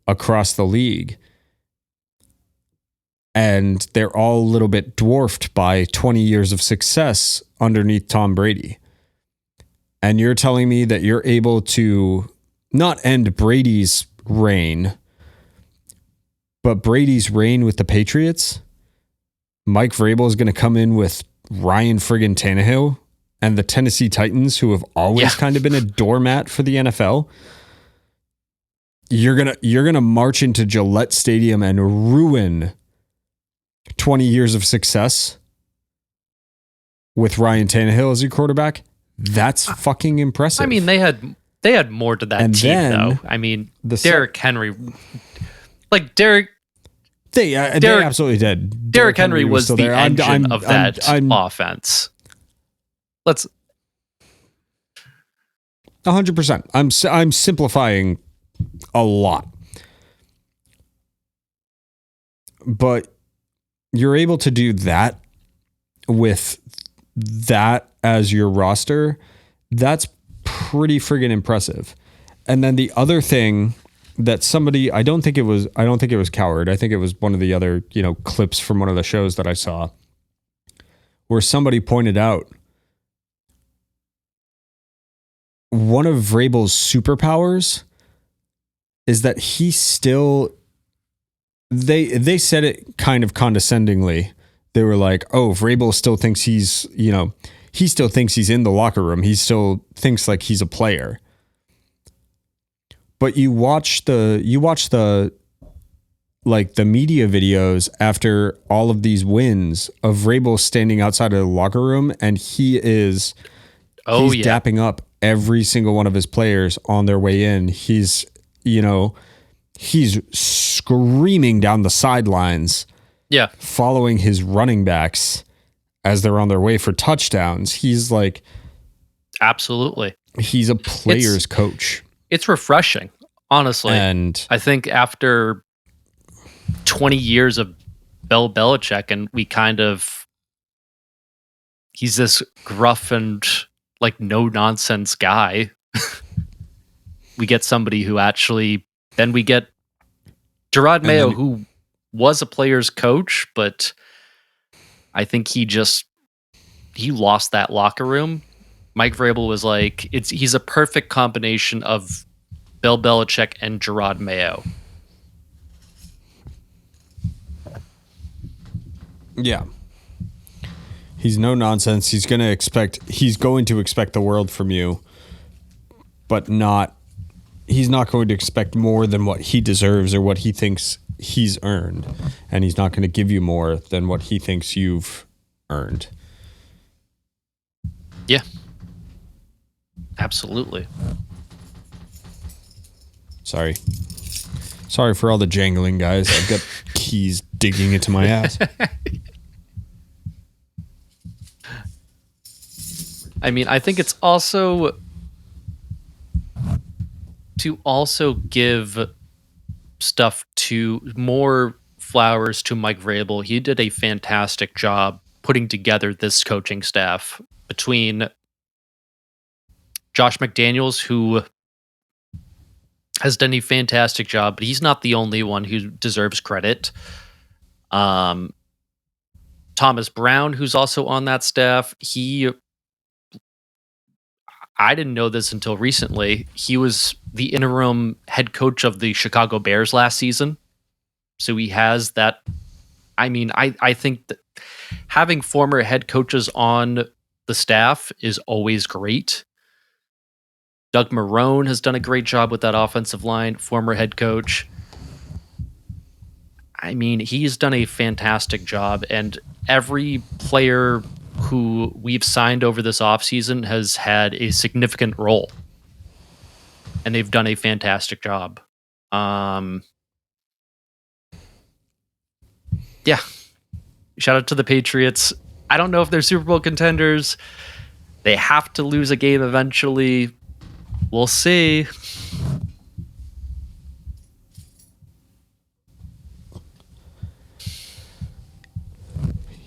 across the league. And they're all a little bit dwarfed by 20 years of success underneath Tom Brady. And you're telling me that you're able to not end Brady's reign, but Brady's reign with the Patriots? Mike Vrabel is going to come in with Ryan friggin' Tannehill and the Tennessee Titans, who have always kind of been a doormat for the NFL. You're gonna march into Gillette Stadium and ruin 20 years of success with Ryan Tannehill as your quarterback. That's fucking impressive. I mean, they had more to that team, though. I mean, Derrick Henry, like Derrick. They absolutely did. Derrick Henry was the engine of that offense. Let's 100%. I'm simplifying a lot, but you're able to do that with that as your roster. That's pretty friggin' impressive. And then the other thing that somebody, I don't think it was Coward. I think it was one of the other, clips from one of the shows that I saw where somebody pointed out one of Vrabel's superpowers is that he still, they said it kind of condescendingly. They were like, oh, Vrabel still thinks he still thinks he's in the locker room. He still thinks like he's a player. But you watch the media videos after all of these wins of Vrabel standing outside of the locker room, and he's dapping up every single one of his players on their way in. He's screaming down the sidelines, following his running backs as they're on their way for touchdowns. He's like, absolutely, he's a player's coach. It's refreshing, honestly. And I think after 20 years of Bill Belichick, and he's this gruff and like no nonsense guy. We get somebody who then we get Gerard Mayo, who was a player's coach, but I think he lost that locker room. Mike Vrabel was like, he's a perfect combination of Bill Belichick and Gerard Mayo. Yeah. He's no nonsense. He's going to expect the world from you, but he's not going to expect more than what he deserves or what he thinks he's earned. And he's not going to give you more than what he thinks you've earned. Yeah. Absolutely. Sorry for all the jangling, guys. I've got keys digging into my ass. I mean, I think it's also to give more flowers to Mike Vrabel. He did a fantastic job putting together this coaching staff between Josh McDaniels, who has done a fantastic job, but he's not the only one who deserves credit. Thomas Brown, who's also on that staff, I didn't know this until recently. He was the interim head coach of the Chicago Bears last season. So he has that. I mean, I think that having former head coaches on the staff is always great. Doug Marrone has done a great job with that offensive line, former head coach. I mean, he's done a fantastic job, and every player who we've signed over this offseason has had a significant role, and they've done a fantastic job. Yeah. Shout out to the Patriots. I don't know if they're Super Bowl contenders. They have to lose a game eventually. We'll see.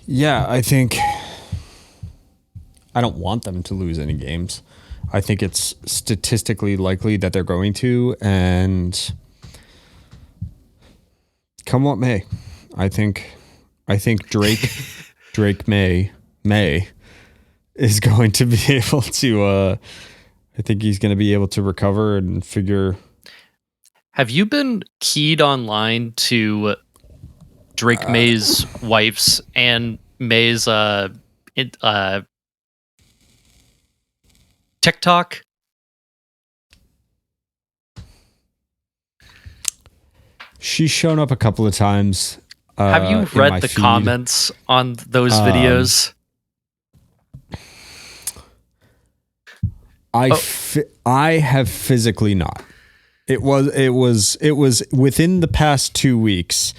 Yeah, I think I don't want them to lose any games. I think it's statistically likely that they're going to, and come what may, I think Drake May is going to be able to. I think he's going to be able to recover and figure. Have you been keyed online to Drake May's wife's and May's TikTok? She's shown up a couple of times. Have you read the feed. comments on those videos? I have physically not. It was within the past 2 weeks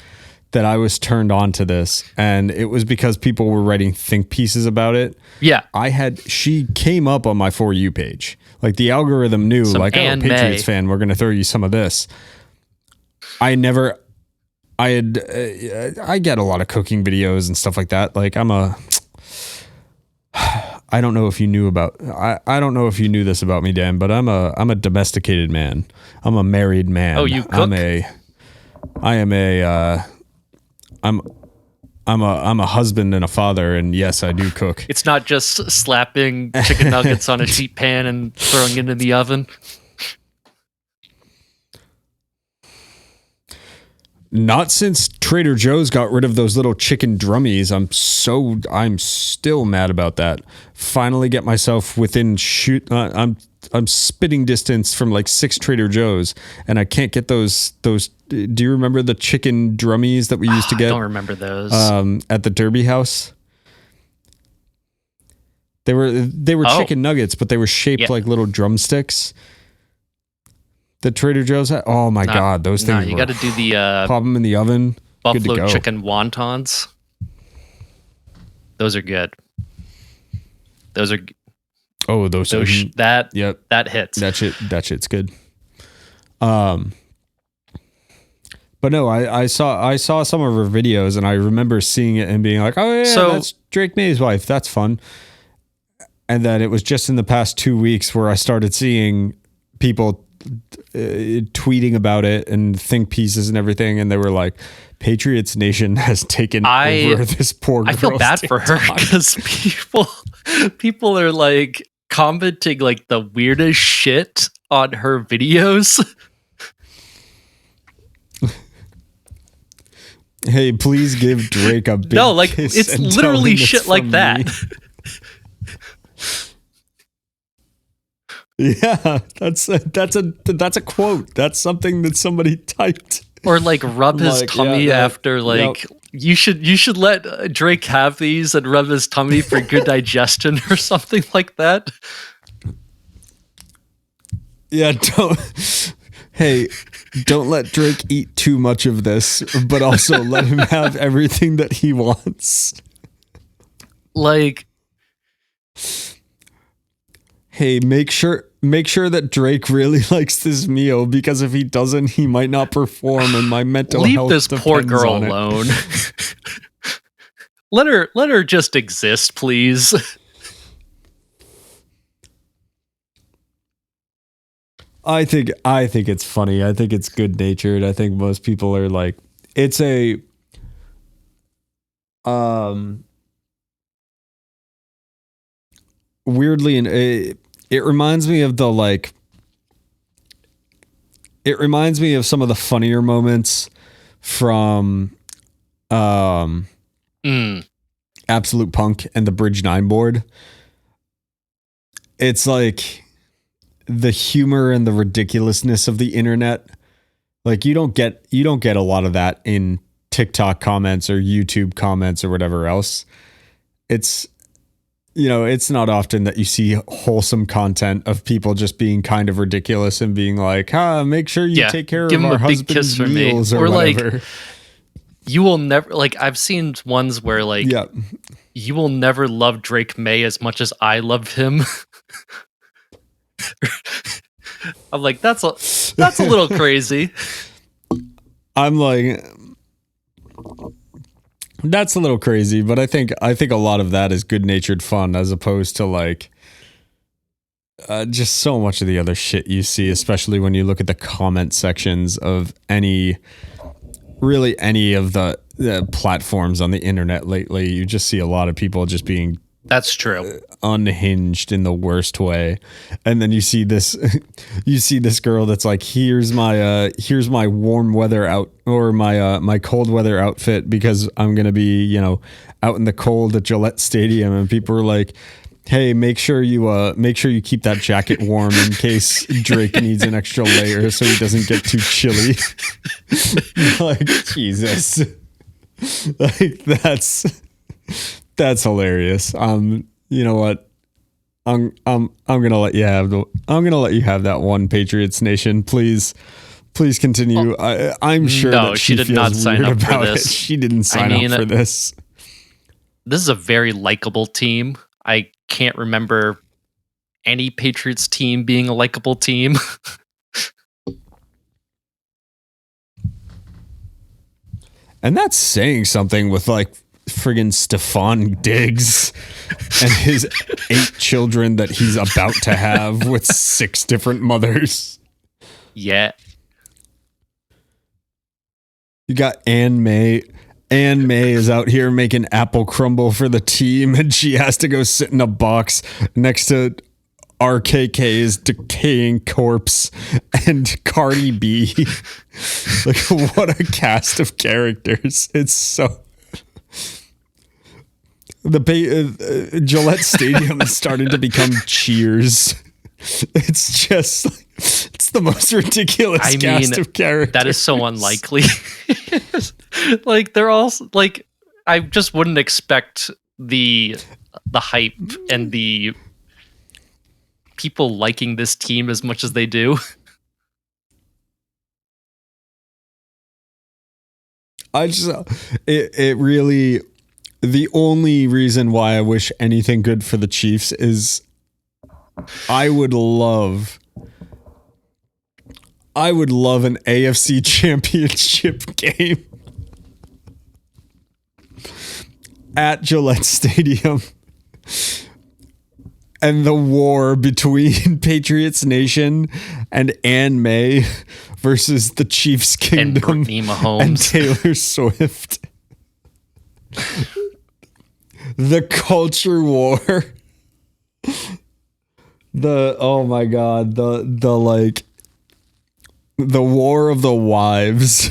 that I was turned on to this, and it was because people were writing think pieces about it. Yeah. She came up on my For You page. Like the algorithm knew, oh, Patriots fan, we're going to throw you some of this. I get a lot of cooking videos and stuff like that. Like I don't know if you knew this about me, Dan, but I'm a domesticated man. I'm a married man. Oh, you cook? I'm a husband and a father, and yes, I do cook. It's not just slapping chicken nuggets on a sheet pan and throwing it in the oven. Not since Trader Joe's got rid of those little chicken drummies. I'm still mad about that. Finally get myself within I'm spitting distance from like 6 Trader Joe's, and I can't get those. Do you remember the chicken drummies that we used to get? I don't remember those. At the Derby House. They were chicken nuggets, but they were shaped like little drumsticks. The Trader Joe's had? Oh my God, those things. You got to do the pop them in the oven. Buffalo chicken wontons. Those are good. Those are. Oh, that hits. That shit's good. But no, I saw some of her videos, and I remember seeing it and being like, oh yeah, that's Drake May's wife. That's fun. And then it was just in the past 2 weeks where I started seeing people tweeting about it and think pieces and everything, and they were like, Patriots Nation has taken over this poor girl. I feel bad for her because people are like commenting like the weirdest shit on her videos. Hey, please give Drake a big no, like it's literally shit like that. Yeah, that's a quote. That's something that somebody typed. Or like rub his tummy after you should let Drake have these and rub his tummy for good digestion or something like that. Yeah, don't let Drake eat too much of this, but also let him have everything that he wants. Like, hey, make sure that Drake really likes this meal, because if he doesn't, he might not perform, and my mental health depends on it. Leave this poor girl alone. let her just exist, please. I think it's funny. I think it's good natured. I think most people are like, it's a weirdly, and it reminds me of the like. It reminds me of some of the funnier moments from Absolute Punk and the Bridge 9 board. It's like the humor and the ridiculousness of the internet. Like you don't get a lot of that in TikTok comments or YouTube comments or whatever else. It's, you know, it's not often that you see wholesome content of people just being kind of ridiculous and being like, make sure you take care of our husband's meals or whatever. Like, you will never, like, I've seen ones where like, you will never love Drake May as much as I love him. I'm like, that's a little crazy. I'm like, that's a little crazy, but I think a lot of that is good-natured fun as opposed to like just so much of the other shit you see, especially when you look at the comment sections of any of the platforms on the internet lately. You just see a lot of people just being that's true unhinged in the worst way, and then you see this girl that's like, here's my warm weather out or my cold weather outfit because I'm gonna be, you know, out in the cold at Gillette Stadium, and people are like, hey, make sure you keep that jacket warm in case Drake needs an extra layer so he doesn't get too chilly. Like, Jesus. Like that's hilarious. You know what? I'm gonna let you have that one, Patriots Nation. Please continue. I'm sure that she did not sign up for this. She didn't sign up for this. This is a very likable team. I can't remember any Patriots team being a likable team. And that's saying something with like friggin' Stephon Diggs and his 8 children that he's about to have with 6 different mothers. Yeah. You got Ann May. Ann May is out here making apple crumble for the team, and she has to go sit in a box next to RKK's decaying corpse and Cardi B. Like, what a cast of characters. It's so... The Gillette Stadium is starting to become Cheers. It's just like, it's the most ridiculous cast of characters. That is so unlikely. Like, they're all like, I just wouldn't expect the hype and the people liking this team as much as they do. It really, the only reason why I wish anything good for the Chiefs is I would love an AFC championship game at Gillette Stadium, and the war between Patriots Nation and Ann May versus the Chiefs Kingdom and Brittany Mahomes and Taylor Swift. The culture war. Oh my God, the like the war of the wives.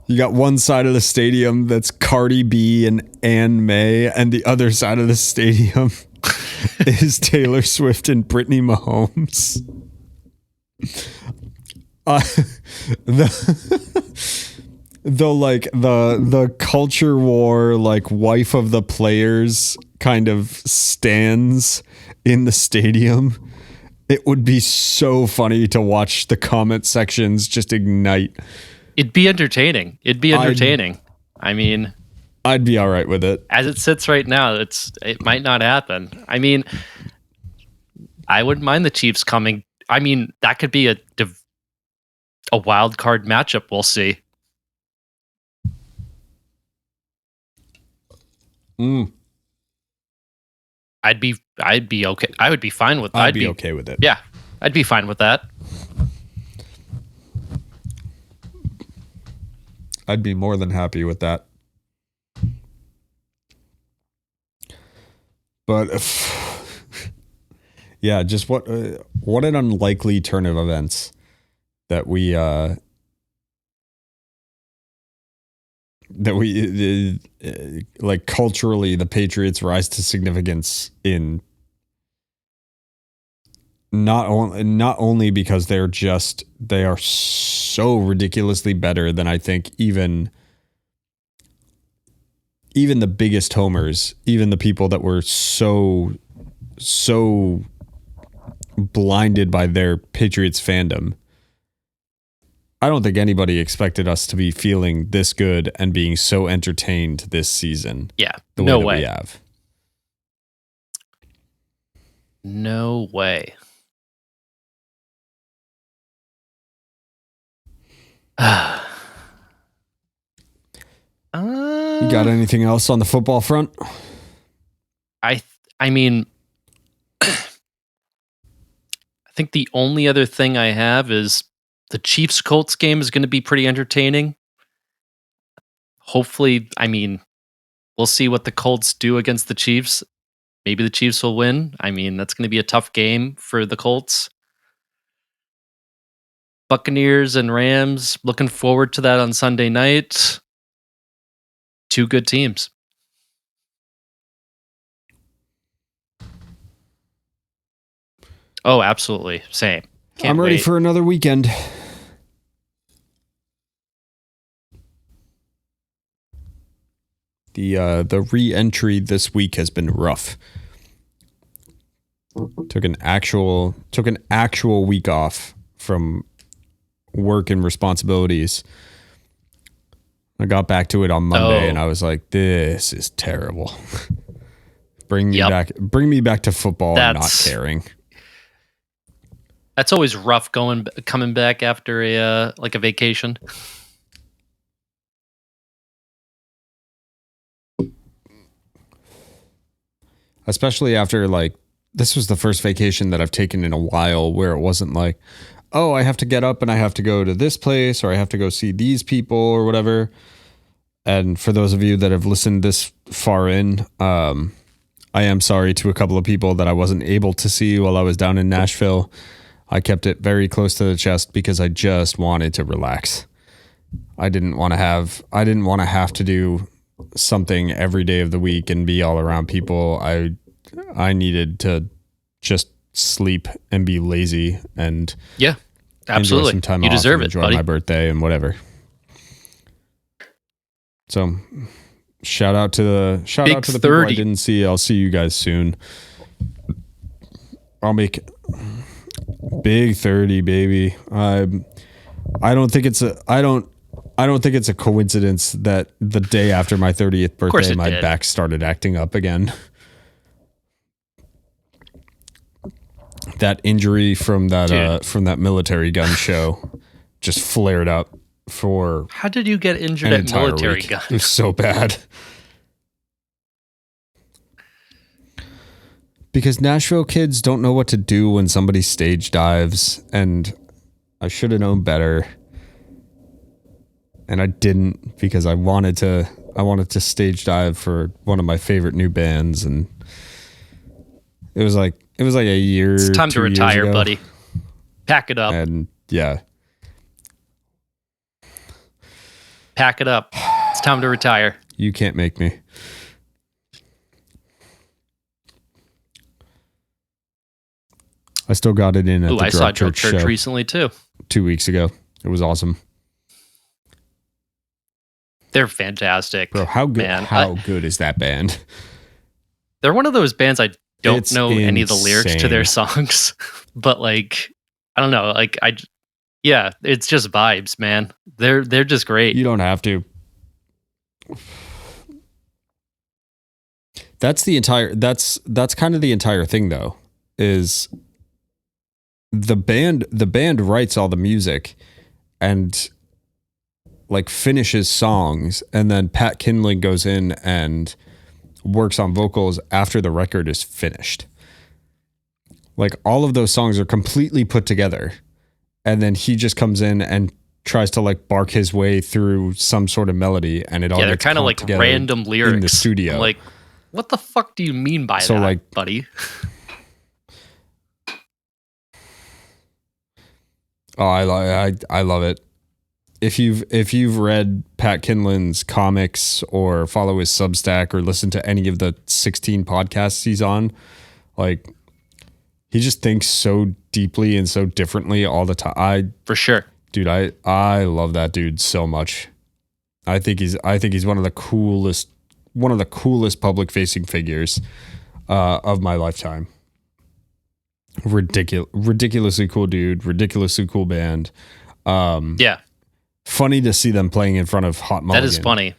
You got one side of the stadium that's Cardi B and Ann May, and the other side of the stadium is Taylor Swift and Brittany Mahomes. The culture war, like, wife of the players kind of stands in the stadium. It would be so funny to watch the comment sections just ignite. It'd be entertaining. I mean, I'd be all right with it. As it sits right now, it might not happen. I mean, I wouldn't mind the Chiefs coming. I mean, that could be a wild card matchup. We'll see. I'd be okay. I would be fine with that. I'd be okay with it. Yeah. I'd be fine with that. I'd be more than happy with that. But yeah, just what an unlikely turn of events that we like culturally, the Patriots rise to significance in not only because they are so ridiculously better than I think even the biggest homers, even the people that were so blinded by their Patriots fandom. I don't think anybody expected us to be feeling this good and being so entertained this season. Yeah, the way that we have. No way. You got anything else on the football front? I mean, I think the only other thing I have is the Chiefs-Colts game is going to be pretty entertaining. Hopefully, I mean, we'll see what the Colts do against the Chiefs. Maybe the Chiefs will win. I mean, that's going to be a tough game for the Colts. Buccaneers and Rams, looking forward to that on Sunday night. Two good teams. Oh, absolutely. Same. I'm ready for another weekend. The re-entry this week has been rough. Took an actual week off from work and responsibilities. I got back to it on Monday and I was like, this is terrible. Bring me back to football and not caring. That's always rough coming back after a vacation. Especially after this was the first vacation that I've taken in a while where it wasn't like, oh, I have to get up and I have to go to this place or I have to go see these people or whatever. And for those of you that have listened this far in, I am sorry to a couple of people that I wasn't able to see while I was down in Nashville. I kept it very close to the chest because I just wanted to relax. I didn't want to have to do something every day of the week and be all around people. I needed to just sleep and be lazy and absolutely. Enjoy some time you off deserve and it, enjoy buddy. my birthday and whatever. So shout out to the people I didn't see. I'll see you guys soon. I'll make big 30, baby. I don't think it's a coincidence that the day after my 30th birthday, my back started acting up again. That injury from that military gun show just flared up for. How did you get injured at military gun? It was so bad. Because Nashville kids don't know what to do when somebody stage dives, and I should have known better. And I didn't because I wanted to stage dive for one of my favorite new bands, and it was like a year. It's time to retire, buddy. Pack it up. And yeah. Pack it up. It's time to retire. You can't make me. I still got it in at the I saw Church show recently too. 2 weeks ago. It was awesome. They're fantastic. Bro, how good how good is that band? They're one of those bands I don't know any of the lyrics to their songs, but I don't know, it's just vibes, man. They're just great. You don't have to. That's kind of the entire thing though, is the band writes all the music and finishes songs, and then Pat Kindling goes in and works on vocals after the record is finished. Like all of those songs are completely put together. And then he just comes in and tries to like bark his way through some sort of melody, and it all they're gets kind of like random lyrics in the studio. I'm like, what the fuck do you mean by that, like, buddy? Oh, I love it. If you've read Pat Kinlan's comics or follow his Substack or listen to any of the 16 podcasts he's on, like he just thinks so deeply and so differently all the time. For sure. Dude, I love that dude so much. I think he's one of the coolest public-facing figures of my lifetime. Ridiculously cool dude, ridiculously cool band. Yeah. Funny to see them playing in front of Hot Mulligan. That is funny.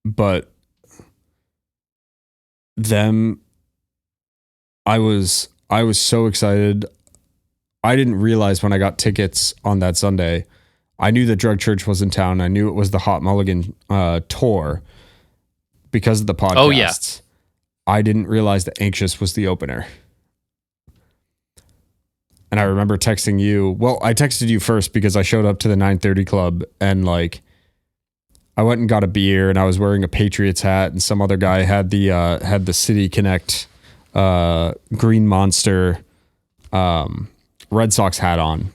But them, I was so excited. I didn't realize when I got tickets on that Sunday. I knew that Drug Church was in town. I knew it was the Hot Mulligan tour because of the podcasts. Oh, yeah. I didn't realize that Anxious was the opener. And I remember texting you. Well, I texted you first because I showed up to the 9:30 club and like I went and got a beer and I was wearing a Patriots hat and some other guy had the City Connect Green Monster Red Sox hat on.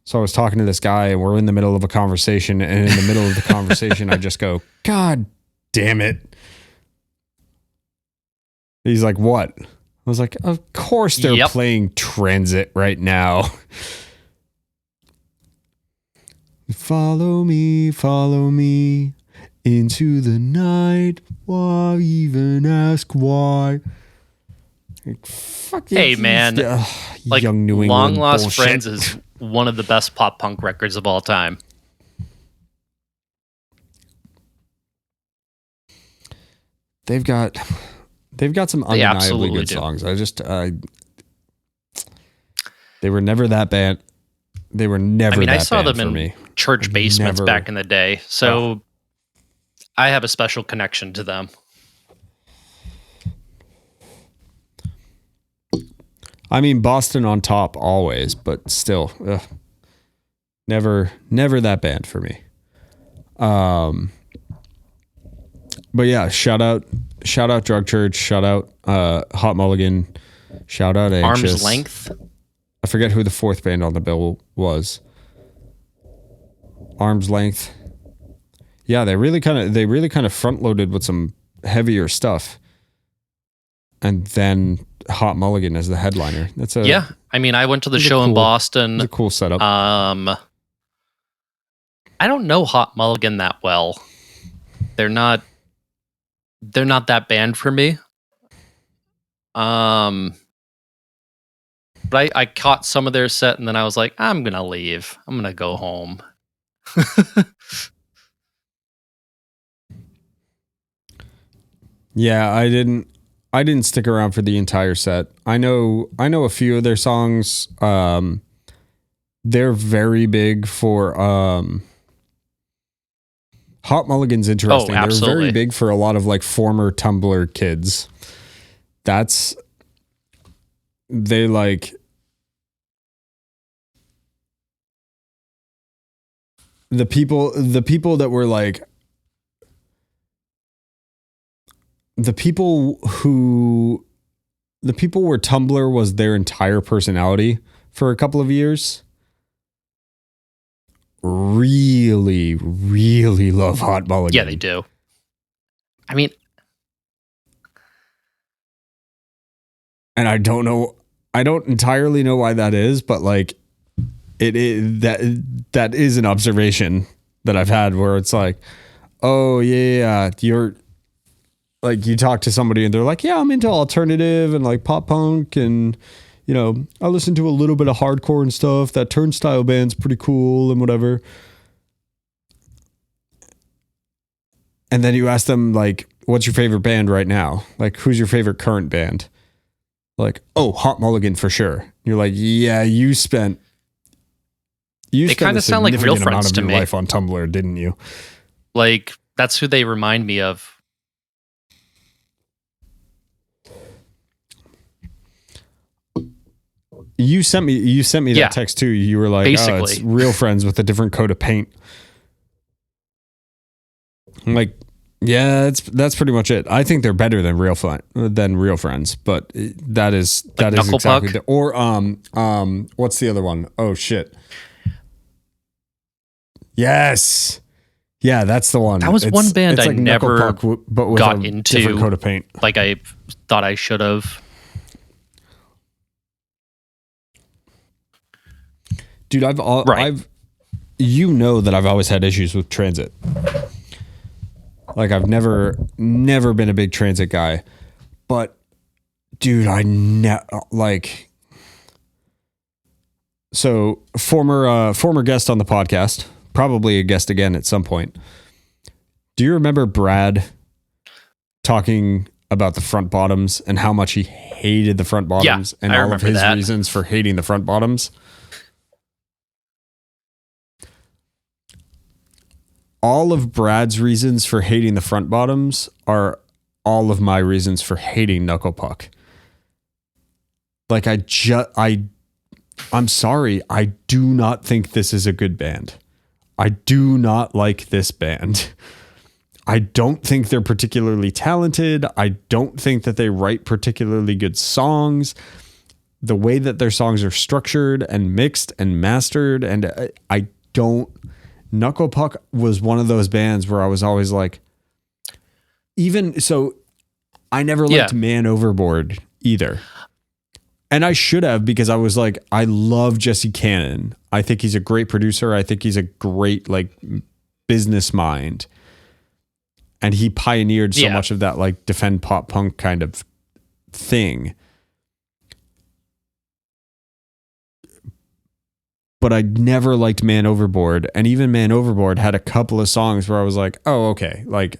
So I was talking to this guy and we're in the middle of a conversation, and in the middle of the conversation I just go, God damn it. He's like, what? I was like, of course they're playing Transit right now. Follow me into the night. Why even ask why? Like, fuck hey, man. Like, young New England Long Lost bullshit. Friends is one of the best pop punk records of all time. They've got some undeniably good songs. They were never that bad. They were never. I mean, I saw them in church basements back in the day, so I have a special connection to them. I mean, Boston on top always, but still, never that band for me. But yeah, shout out Drug Church, shout out Hot Mulligan, shout out Anxious. Arm's Length. I forget who the fourth band on the bill was. Arm's Length. Yeah, they really kind of front loaded with some heavier stuff, and then Hot Mulligan as the headliner. I mean, I went to the show in Boston. It's a cool setup. I don't know Hot Mulligan that well. They're not that band for me. But I caught some of their set and then I was like, I'm gonna leave. I'm gonna go home. Yeah, I didn't stick around for the entire set. I know a few of their songs. They're very big for Hot Mulligan's interesting. Oh, absolutely. They're very big for a lot of like former Tumblr kids. They like the people that were like the people where Tumblr was their entire personality for a couple of years really, really love Hot Mulligan. Yeah, they do. I mean, and I don't entirely know why that is, but like it is that is an observation that I've had where it's like, oh yeah, you're like, you talk to somebody and they're like, yeah, I'm into alternative and like pop punk and, you know, I listen to a little bit of hardcore and stuff. That Turnstile band's pretty cool and whatever. And then you ask them like, what's your favorite band right now? Like, who's your favorite current band? Like, oh, Hot Mulligan for sure. You're like, yeah, you spent they kind of sound like real friends to me. Life on Tumblr, didn't you? Like, that's who they remind me of. You sent me that text too. You were like, basically. "Oh, it's Real Friends with a different coat of paint." I'm like, yeah, that's pretty much it. I think they're better than Real Friends, but that is exactly Puck? or what's the other one? Oh shit. Yes. Yeah, that's the one. That was one band I like never Puck, but with got a into. Different coat of paint. Like I thought I should have. Dude, I've you know that I've always had issues with transit. Like I've never been a big transit guy, but dude, so former guest on the podcast, probably a guest again at some point. Do you remember Brad talking about the front bottoms and how much he hated the front bottoms and all of his reasons for hating the front bottoms? All of Brad's reasons for hating the front bottoms are all of my reasons for hating Knuckle Puck. Like I'm sorry. I do not think this is a good band. I do not like this band. I don't think they're particularly talented. I don't think that they write particularly good songs. The way that their songs are structured and mixed and mastered, and I don't. Knuckle Puck was one of those bands where I was always like, even so, I never liked Man Overboard either. And I should have, because I was like, I love Jesse Cannon. I think he's a great producer. I think he's a great like business mind. And he pioneered so much of that like defend pop punk kind of thing. But I never liked Man Overboard. And even Man Overboard had a couple of songs where I was like, oh, okay. Like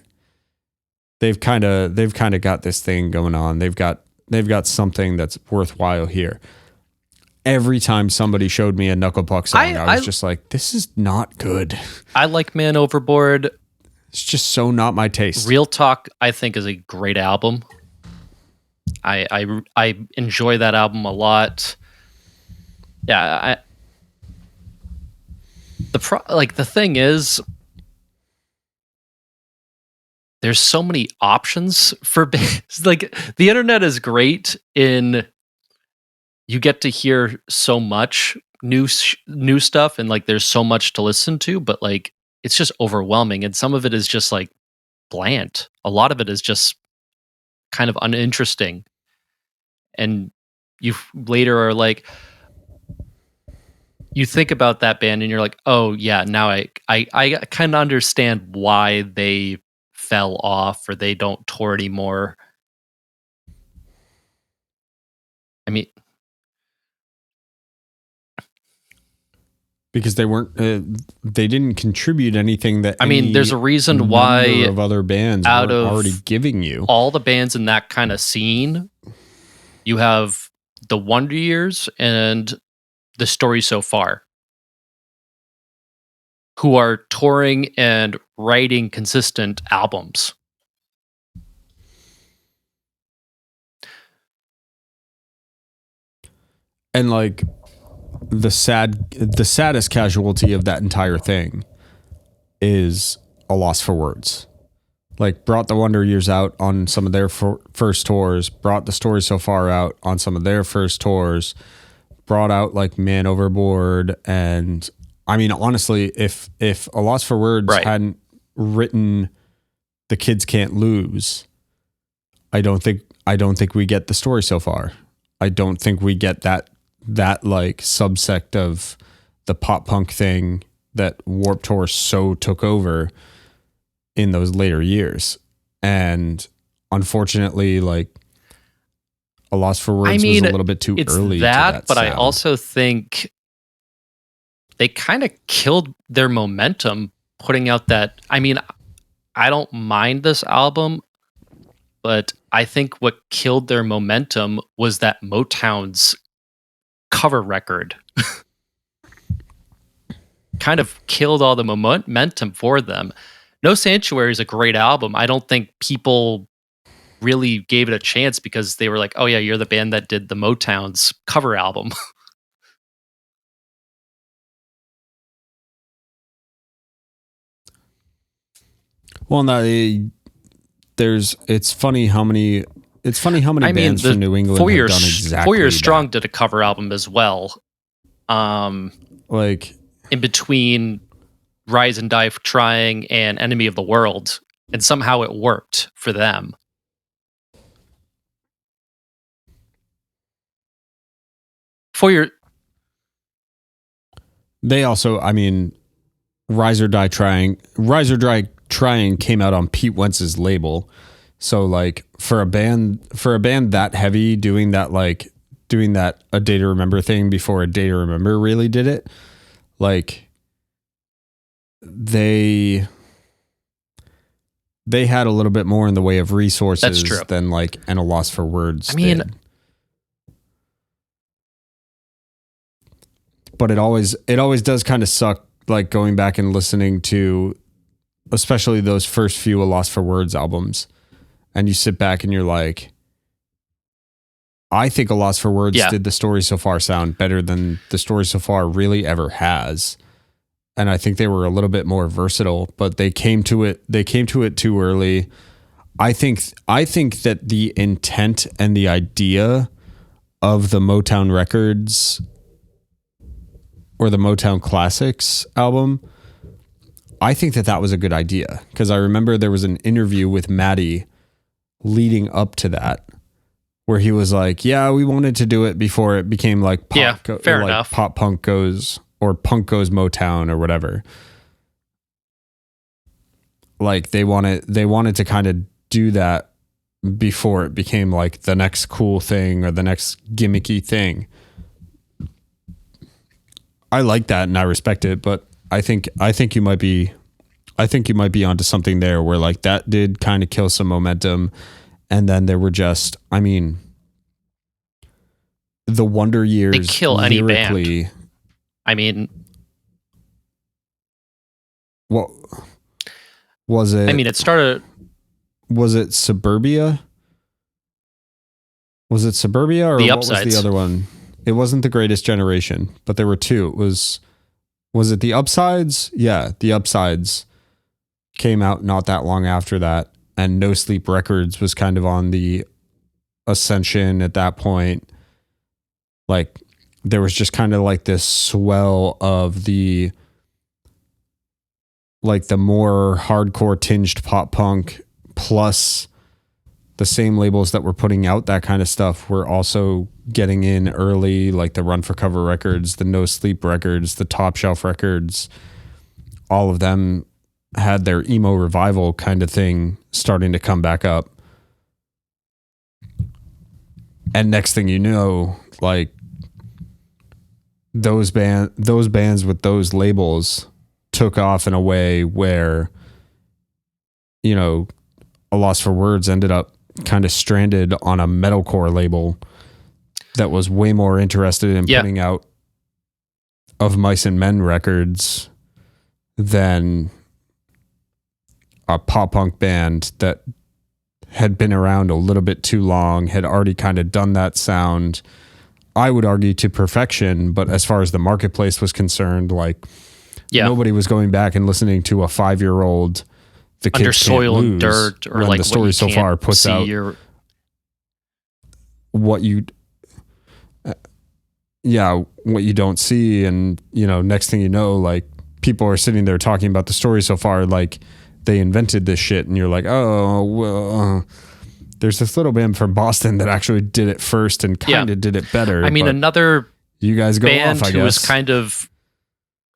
they've kind of got this thing going on. They've got something that's worthwhile here. Every time somebody showed me a Knuckle Puck song, I was just like, this is not good. I like Man Overboard. It's just so not my taste. Real Talk, I think, is a great album. I enjoy that album a lot. Yeah, the thing is, there's so many options for bands. Like the internet is great in you get to hear so much new stuff, and like there's so much to listen to, but like it's just overwhelming, and some of it is just like bland. A lot of it is just kind of uninteresting, and you later are like, you think about that band and you're like, oh yeah, now I kind of understand why they fell off or they don't tour anymore. I mean, because they weren't, they didn't contribute anything that. I mean, there's a reason why of other bands out of already giving you all the bands in that kind of scene, you have the Wonder Years and the Story So Far, who are touring and writing consistent albums. And like the saddest casualty of that entire thing is A Loss for Words. Like brought the Wonder Years out on some of their first tours, brought the Story So Far out on some of their first tours, brought out like Man Overboard. And I mean, honestly, if A Loss for Words hadn't written The Kids Can't Lose, I don't think we get the Story So Far. I don't think we get that like subsect of the pop punk thing that Warped Tour so took over in those later years. And unfortunately, like A Loss for Words was a little bit too early. But sound. I also think they kind of killed their momentum putting out that. I mean, I don't mind this album, but I think what killed their momentum was that Motown's cover record. Kind of killed all the momentum for them. No Sanctuary is a great album. I don't think people really gave it a chance because they were like, oh yeah, you're the band that did the Motown's cover album. Well, no, it's funny how many bands from New England have done exactly 4 Years that. Strong did a cover album as well. Like in between Rise and Die Trying and Enemy of the World, and somehow it worked for them. They also, I mean, Rise or Die Trying came out on Pete Wentz's label. So like for a band that heavy doing that A Day to Remember thing before A Day to Remember really did it, like they had a little bit more in the way of resources than like And a Loss for Words. I mean, did. But it always does kind of suck, like going back and listening to especially those first few A Loss for Words albums, and you sit back and you're like, I think A Loss for Words did The Story So Far sound better than The Story So Far really ever has. And I think they were a little bit more versatile, but they came to it too early. I think that the intent and the idea of the Motown Records or the Motown Classics album, I think that was a good idea, because I remember there was an interview with Maddie leading up to that where he was like, yeah, we wanted to do it before it became like pop, fair enough. Pop punk goes, or punk goes Motown or whatever. Like they wanted to kind of do that before it became like the next cool thing or the next gimmicky thing. I like that and I respect it, but I think you might be onto something there where like that did kind of kill some momentum, and then there were just, I mean, the Wonder Years. They kill any band. I mean, what was it? I mean, it started. Was it Suburbia? Or The Upsides. What was the other one? It wasn't The Greatest Generation, but there were two. Was it The Upsides? Yeah, The Upsides came out not that long after that, and No Sleep Records was kind of on the ascension at that point. Like there was just kind of like this swell of the more hardcore tinged pop punk, plus the same labels that were putting out that kind of stuff were also getting in early, like the Run for Cover records, the No Sleep records, the Top Shelf records. All of them had their emo revival kind of thing starting to come back up. And next thing you know, like those bands with those labels took off in a way where, you know, A Loss for Words ended up kind of stranded on a metalcore label that was way more interested in putting out Of Mice and Men records than a pop punk band that had been around a little bit too long, had already kind of done that sound, I would argue, to perfection. But as far as the marketplace was concerned, like nobody was going back and listening to a 5-year-old The Kids Under Soil Can't Lose and Dirt, or when like The Story So Far puts out what you don't see. And, you know, next thing you know, like people are sitting there talking about The Story So Far like they invented this shit, and you're like, oh, well, there's this little band from Boston that actually did it first and kind of did it better. I mean, another you guys go band off, I who guess. was kind of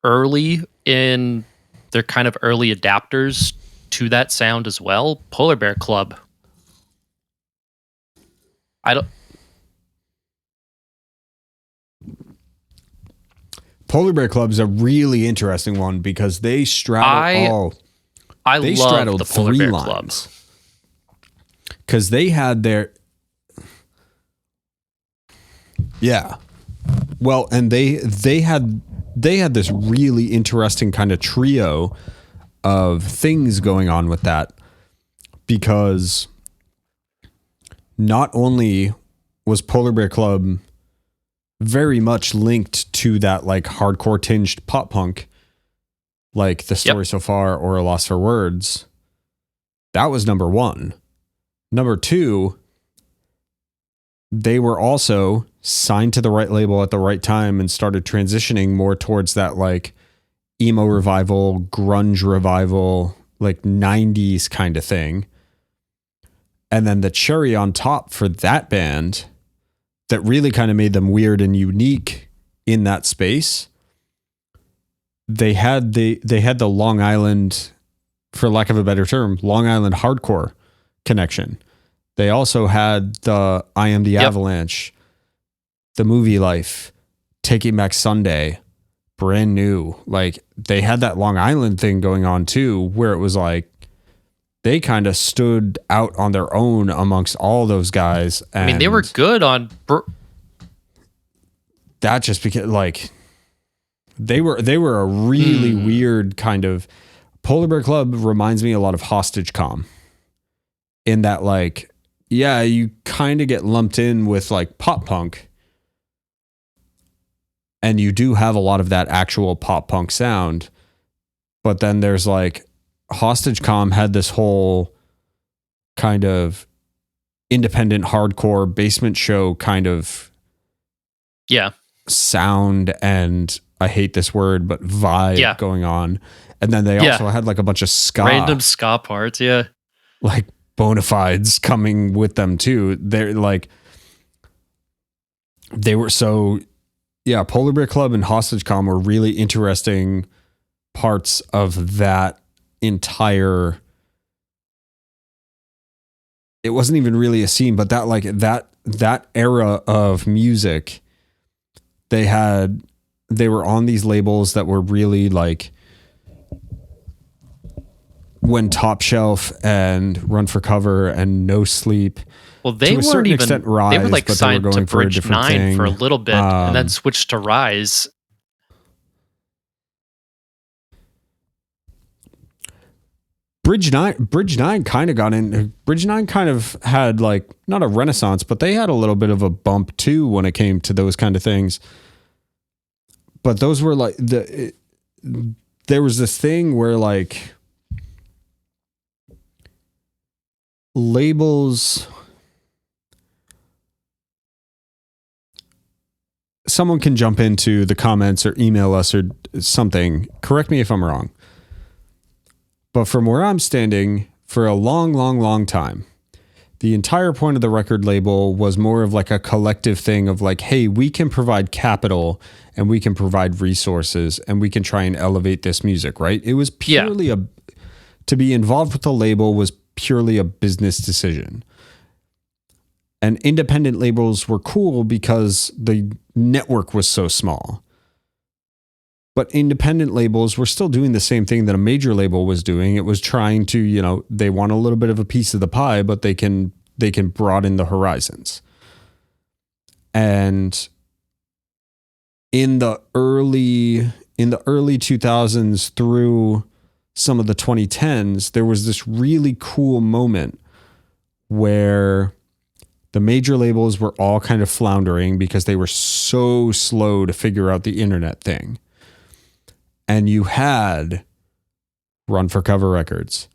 early in their kind of early adapters to that sound as well, Polar Bear Club. Polar Bear Club's a really interesting one because they straddled I love the Polar Bear Club. Because they had their... Yeah. Well, and they had this really interesting kind of trio of things going on with that, because not only was Polar Bear Club very much linked to that like hardcore tinged pop punk, like The Story So Far or A Loss for Words, That was number one. Number two, they were also signed to the right label at the right time and started transitioning more towards that like emo revival, grunge revival, like 90s kind of thing. And then the cherry on top for that band that really kind of made them weird and unique in that space, they had the Long Island, for lack of a better term, Long Island hardcore connection. They also had the I Am the Avalanche, The Movie Life, Taking Back Sunday, Brand New. Like they had that Long Island thing going on too, where it was like they kind of stood out on their own amongst all those guys. And I mean, they were good on that just because like they were a really weird kind of. Polar Bear Club reminds me a lot of Hostage Calm in that like, yeah, you kind of get lumped in with like pop punk and you do have a lot of that actual pop punk sound. But then there's like Hostage Calm had this whole kind of independent hardcore basement show kind of sound, and I hate this word, but vibe going on. And then they also had like a bunch of ska. Random ska parts, like bona fides coming with them too. They're like, they were so, Polar Bear Club and Hostage Calm were really interesting parts of that entire, it wasn't even really a scene, but that like that era of music, they were on these labels that were really like, when Top Shelf and Run for Cover and No Sleep, well, they weren't even. Rise, they were like signed to Bridge 9 thing. for a little bit, and then switched to Rise. Bridge 9 kind of got in. Bridge 9 kind of had like not a renaissance, but they had a little bit of a bump too when it came to those kind of things. But those were like there was this thing where like labels, someone can jump into the comments or email us or something, correct me if I'm wrong, but from where I'm standing, for a long time, the entire point of the record label was more of like a collective thing of like, hey, we can provide capital and we can provide resources and we can try and elevate this music, right? It was purely to be involved with the label was purely a business decision. And independent labels were cool because the network was so small. But independent labels were still doing the same thing that a major label was doing. It was trying to, they want a little bit of a piece of the pie, but they can broaden the horizons. And in the early 2000s through some of the 2010s, there was this really cool moment where the major labels were all kind of floundering because they were so slow to figure out the internet thing. And you had Run for Cover Records,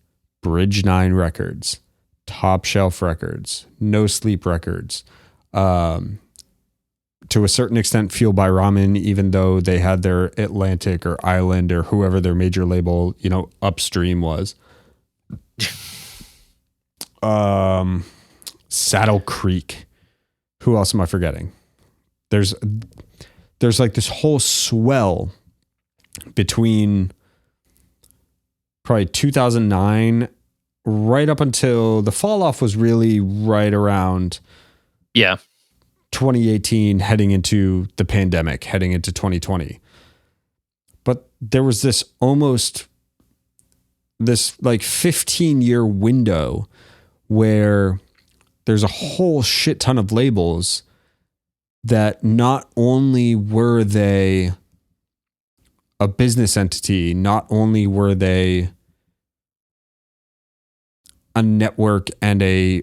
Bridge 9 Records, Top Shelf Records, No Sleep Records, to a certain extent Fueled by Ramen, even though they had their Atlantic or Island or whoever their major label, upstream was. Saddle Creek. Who else am I forgetting? There's like this whole swell between probably 2009 right up until the fall off was really right around 2018, heading into the pandemic, heading into 2020. But there was this like 15-year window where there's a whole shit ton of labels that not only were they a business entity, not only were they a network and a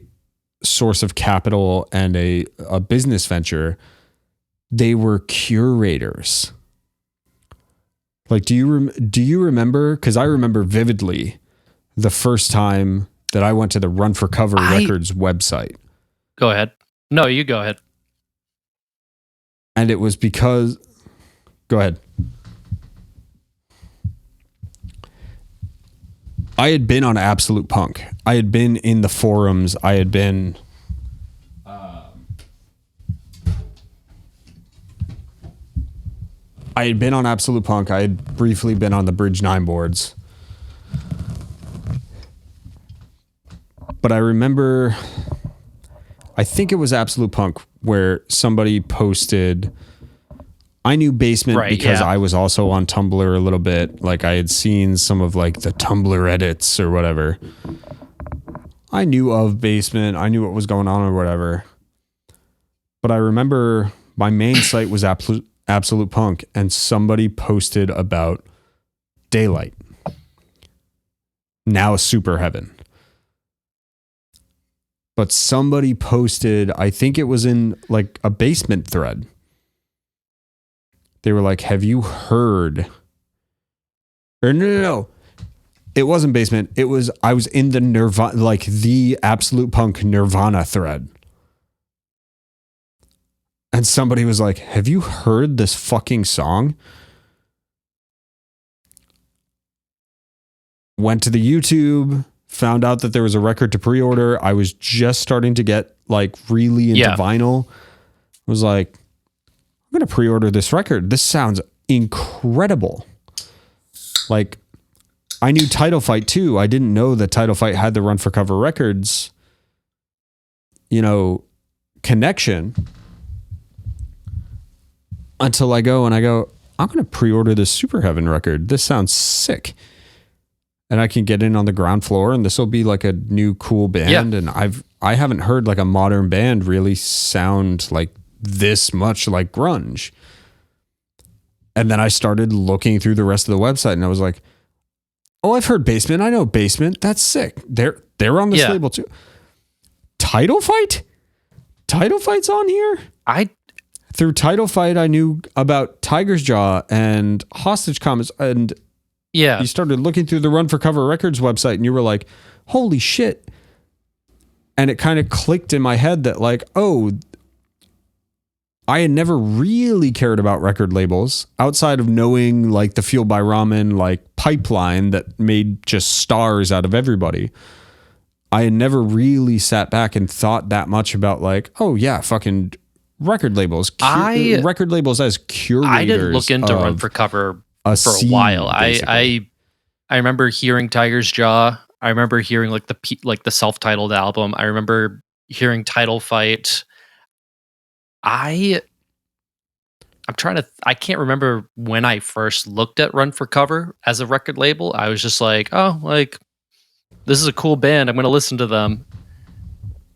source of capital and a business venture, they were curators. Like, do you remember? Because I remember vividly the first time that I went to the Run for Cover Records website. Go ahead. No, you go ahead. And it was because... Go ahead. I had been on Absolute Punk. I had been in the forums. I had been... on Absolute Punk. I had briefly been on the Bridge 9 boards. But I remember... I think it was Absolute Punk where somebody posted... I knew Basement because I was also on Tumblr a little bit. Like I had seen some of like the Tumblr edits or whatever. I knew of Basement. I knew what was going on or whatever. But I remember my main site was Absolute Punk, and somebody posted about Daylight. Now Super Heaven. But somebody posted, I think it was in like a Basement thread. They were like, have you heard? Or no. It wasn't Basement. It was, I was in the Nirvana, like the Absolute Punk Nirvana thread. And somebody was like, have you heard this fucking song? Went to the YouTube, found out that there was a record to pre-order. I was just starting to get like really into vinyl. Was like, I'm going to pre-order this record. This sounds incredible. Like, I knew Title Fight too. I didn't know that Title Fight had the Run for Cover Records, connection. Until I go, I'm going to pre-order this Super Heaven record. This sounds sick. And I can get in on the ground floor, and this will be like a new cool band. Yeah. And I haven't heard like a modern band really sound like this much like grunge. And then I started looking through the rest of the website, and I was like, oh, I've heard Basement. I know Basement. That's sick. They're on this label too. Title Fight? Title Fight's on here? Through Title Fight, I knew about Tiger's Jaw and Hostage Commons, and you started looking through the Run for Cover Records website, and you were like, holy shit. And it kind of clicked in my head that like, oh, I had never really cared about record labels outside of knowing like the Fueled by Ramen like pipeline that made just stars out of everybody. I had never really sat back and thought that much about like, oh yeah, fucking record labels. Record labels as curators. I didn't look into Run for Cover for a while. I remember hearing Tiger's Jaw. I remember hearing like the self-titled album. I remember hearing Title Fight. I can't remember when I first looked at Run for Cover as a record label. I was just like, oh, like this is a cool band. I'm going to listen to them.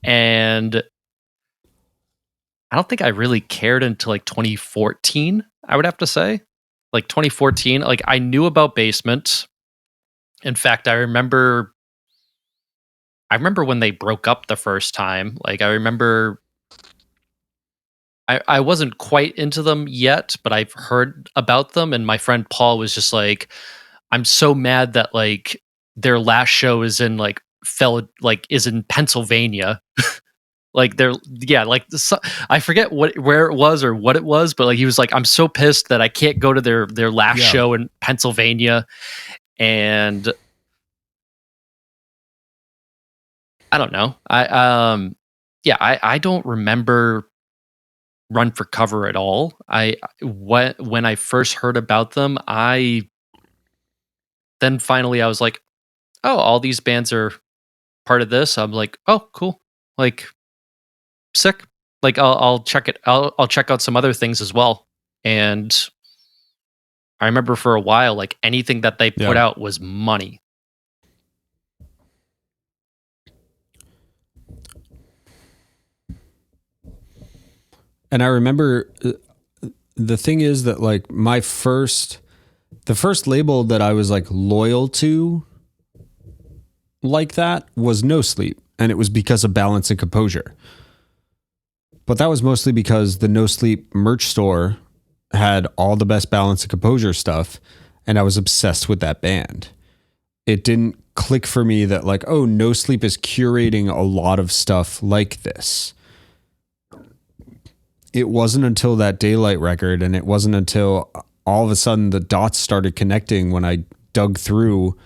And I don't think I really cared until like 2014, I would have to say. Like 2014, like I knew about Basement. In fact, I remember when they broke up the first time. Like I remember I wasn't quite into them yet, but I've heard about them, and my friend Paul was just like, I'm so mad that like their last show is in is in Pennsylvania. Like I forget where it was or what it was, but like he was like, I'm so pissed that I can't go to their last show in Pennsylvania. And I don't know. I don't remember Run for Cover at all. When I first heard about them, I was like, oh, all these bands are part of this. I'm like, oh, cool. Like, sick. Like I'll check it. I'll check out some other things as well. And I remember for a while, like anything that they put out was money. And I remember the thing is that like the first label that I was like loyal to like that was No Sleep. And it was because of Balance and Composure. But that was mostly because the No Sleep merch store had all the best Balance and Composure stuff. And I was obsessed with that band. It didn't click for me that like, oh, No Sleep is curating a lot of stuff like this. It wasn't until that Daylight record, and it wasn't until all of a sudden the dots started connecting when I dug through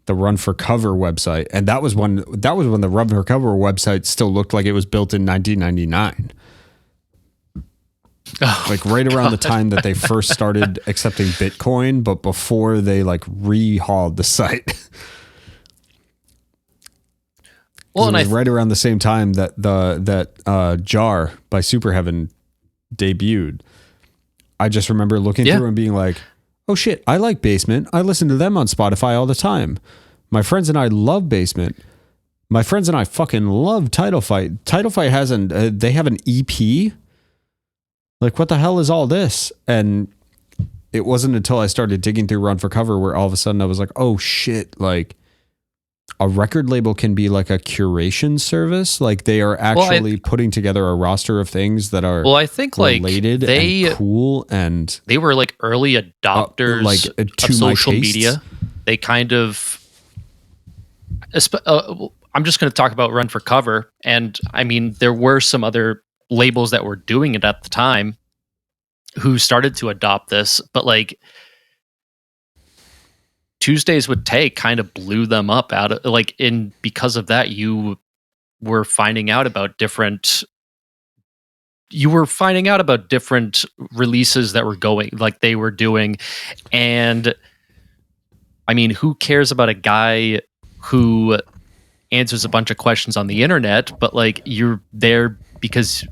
the Run for Cover website. And that was when the Run for Cover website still looked like it was built in 1999. Oh, like right around the time that they first started accepting Bitcoin, but before they like rehauled the site. Well, and it was right around the same time that Jar by Superheaven debuted. I just remember looking through and being like, oh shit, I like Basement. I listen to them on Spotify all the time. My friends and I love Basement. My friends and I fucking love Title Fight. Title Fight they have an EP. Like, what the hell is all this? And it wasn't until I started digging through Run for Cover where all of a sudden I was like, oh shit, like a record label can be like a curation service. Like they are actually putting together a roster of things that are I think related and cool, and they were like early adopters of social media. They kind of, I'm just going to talk about Run for Cover. And I mean, there were some other labels that were doing it at the time who started to adopt this, but like Tuesdays with Tay kind of blew them up out of because of that, you were finding out about different releases that were going, like they were doing. And I mean, who cares about a guy who answers a bunch of questions on the internet, but like you're there because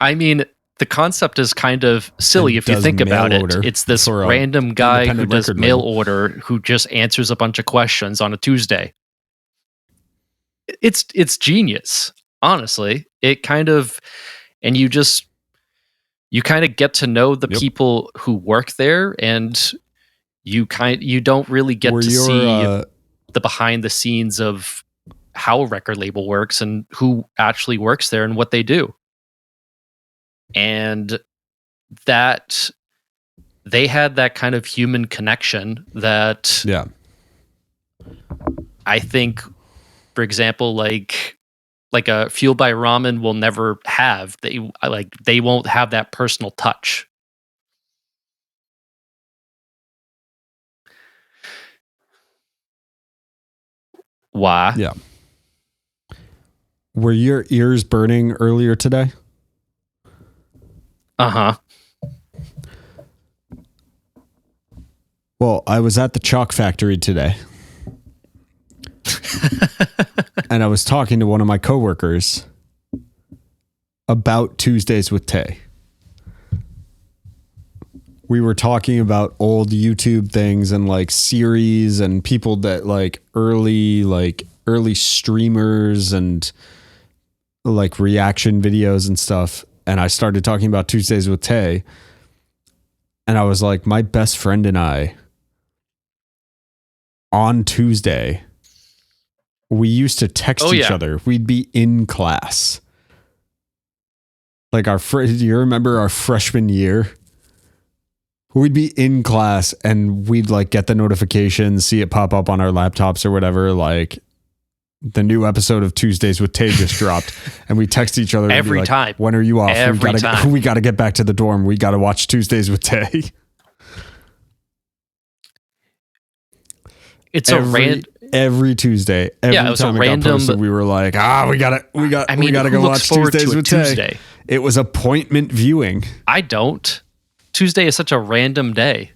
I mean, the concept is kind of silly if you think about it. It's this random guy who does mail order who just answers a bunch of questions on a Tuesday. It's genius, honestly. It kind of, and you kind of get to know the people who work there, and you don't really get to see the behind the scenes of how a record label works and who actually works there and what they do. And that they had that kind of human connection that I think, for example, like a Fueled by Ramen will never have. They won't have that personal touch. Why? Yeah. Were your ears burning earlier today? Uh-huh. Well, I was at the chalk factory today. And I was talking to one of my coworkers about Tuesdays with Tay. We were talking about old YouTube things and like series and people that like early streamers and like reaction videos and stuff. And I started talking about Tuesdays with Tay. And I was like, my best friend and I, on Tuesday, we used to text each other. We'd be in class. Like do you remember our freshman year? We'd be in class and we'd like get the notifications, see it pop up on our laptops or whatever, like the new episode of Tuesdays with Tay just dropped, and we text each other every time. When are you off? Every time. We got to get back to the dorm. We got to watch Tuesdays with Tay. It's every Tuesday. Every time it got posted, we were like, we got to go watch Tuesdays with Tay. It was appointment viewing. I don't. Tuesday is such a random day.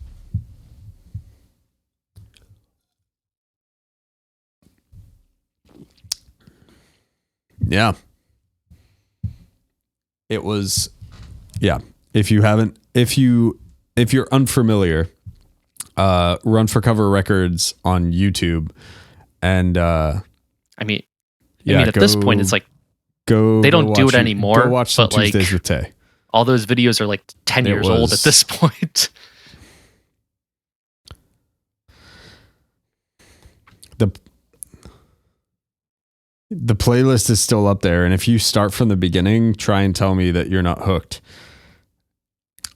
Yeah. It was, if you're unfamiliar, Run for Cover Records on YouTube. And, I mean, at this point, it's like, they don't do it anymore. Go watch some Tuesdays with Tay. All those videos are like 10 years old at this point. The playlist is still up there, and if you start from the beginning, try and tell me that you're not hooked.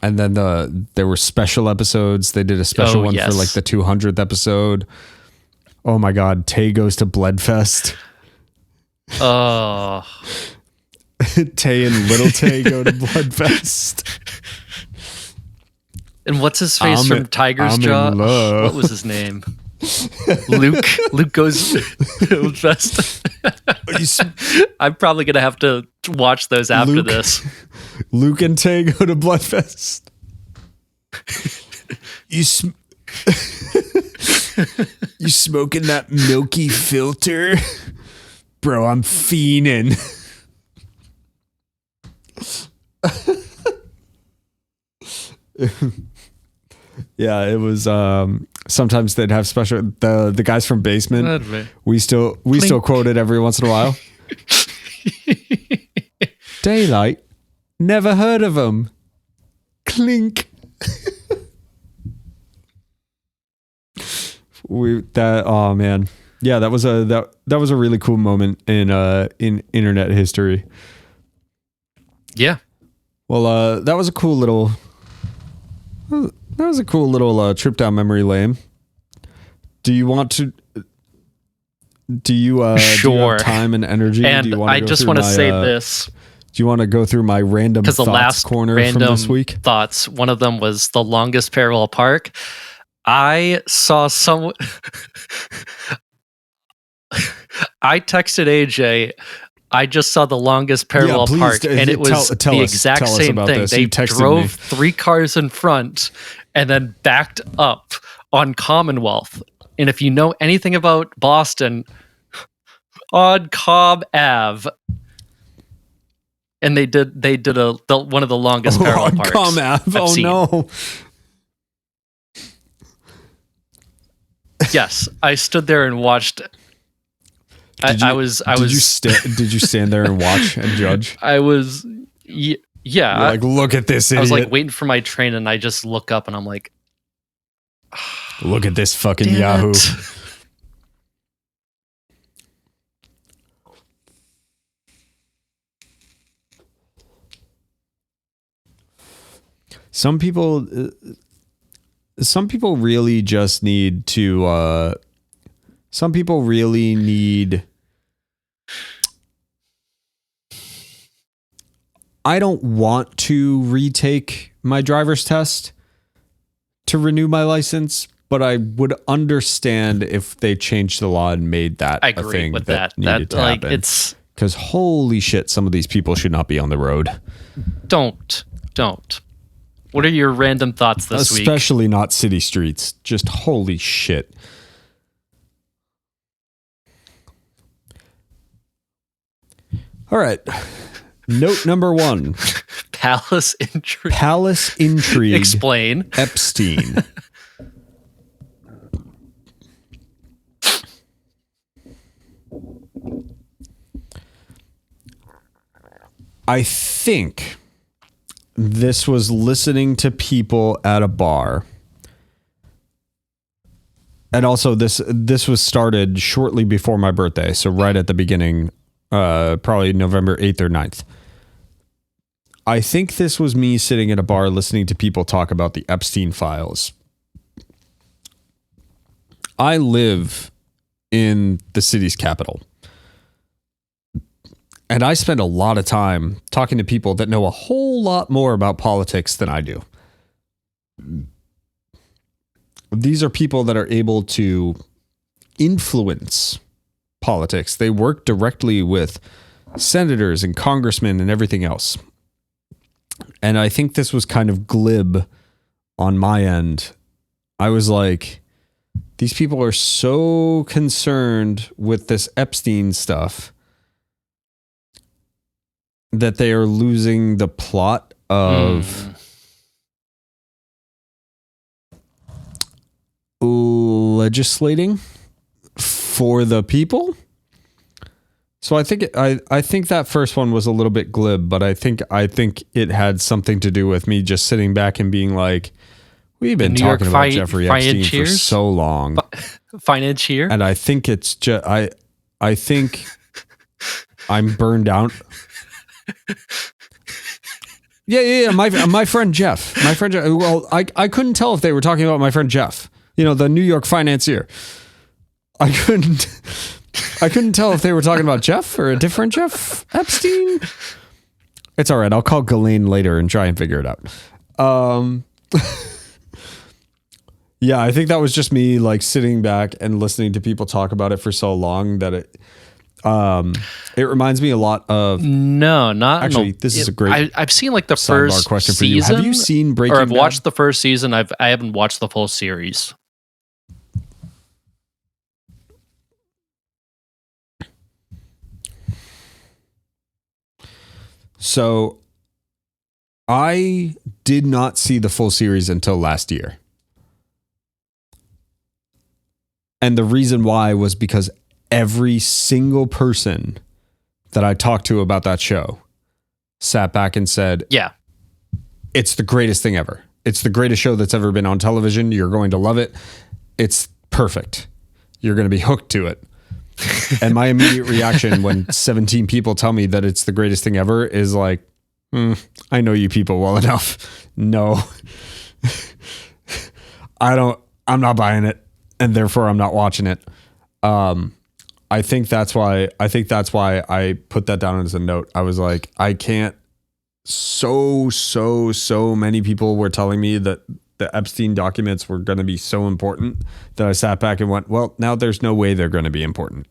And then there were special episodes. They did a special one for like the 200th episode. Oh my God. Tay goes to Bloodfest. Oh. Tay and Little Tay go to Bloodfest. And what's his face from Tiger's Jaw? What was his name? Luke. Luke goes to Bloodfest. I'm probably going to have to watch those after this. Luke and Tay go to Bloodfest. You smoking that milky filter? Bro, I'm fiending. Yeah, it was sometimes they'd have special the guys from Basement. We still quote it every once in a while. Daylight. Never heard of them. Clink. Oh man. Yeah, that was a really cool moment in internet history. Yeah. Well, that was a cool little trip down memory lane. Do you want to? Do you sure. Do you have time and energy? And do you want to I just want to say this. Do you want to go through my random thoughts the last corner random from this week? Thoughts. One of them was the longest parallel park. I saw someone. I texted AJ. I just saw the longest parallel park, and it was the exact same thing. They drove 3 cars in front and then backed up on Commonwealth. And if you know anything about Boston, on Cobb Ave, and they did one of the longest parallel parks. Cobb Ave. Oh seen. No. Yes, I stood there and watched. Did you stand there and watch and judge? I was, yeah. You're like, look at this idiot. I was like waiting for my train, and I just look up, and I'm like, look at this fucking Yahoo. Some people really just need to. Some people really need. I don't want to retake my driver's test to renew my license, but I would understand if they changed the law and made that a thing with that needed to happen. It's because holy shit, some of these people should not be on the road. Don't. What are your random thoughts this week? Especially not city streets. Just holy shit. All right. Note number 1. Palace intrigue. Palace intrigue. Explain. Epstein. I think this was listening to people at a bar. And also this was started shortly before my birthday, so right at the beginning, probably November 8th or 9th. I think this was me sitting at a bar listening to people talk about the Epstein files. I live in the city's capital. And I spend a lot of time talking to people that know a whole lot more about politics than I do. These are people that are able to influence politics. They work directly with senators and congressmen and everything else. And I think this was kind of glib on my end. I was like, these people are so concerned with this Epstein stuff that they are losing the plot of legislating for the people. So I think that first one was a little bit glib, but I think it had something to do with me just sitting back and being like, we've been talking about Jeffrey Epstein for so long. Financier? And I think it's just I think I'm burned out. Yeah. My friend Jeff. Well, I couldn't tell if they were talking about my friend Jeff. You know, the New York financier. I couldn't tell if they were talking about Jeff or a different Jeff Epstein. It's all right. I'll call Ghislaine later and try and figure it out. Yeah, I think that was just me like sitting back and listening to people talk about it for so long that it reminds me a lot of. No, not actually. This is a great. I've seen like the first question season. For you. Have you seen Breaking Bad? Or I've watched the first season. I haven't watched the full series. So, I did not see the full series until last year. And the reason why was because every single person that I talked to about that show sat back and said, yeah, it's the greatest thing ever. It's the greatest show that's ever been on television. You're going to love it. It's perfect. You're going to be hooked to it. And my immediate reaction when 17 people tell me that it's the greatest thing ever is like, I know you people well enough. No, I'm not buying it. And therefore I'm not watching it. I think that's why I put that down as a note. I was like, I can't. So many people were telling me that the Epstein documents were going to be so important that I sat back and went, well, now there's no way they're going to be important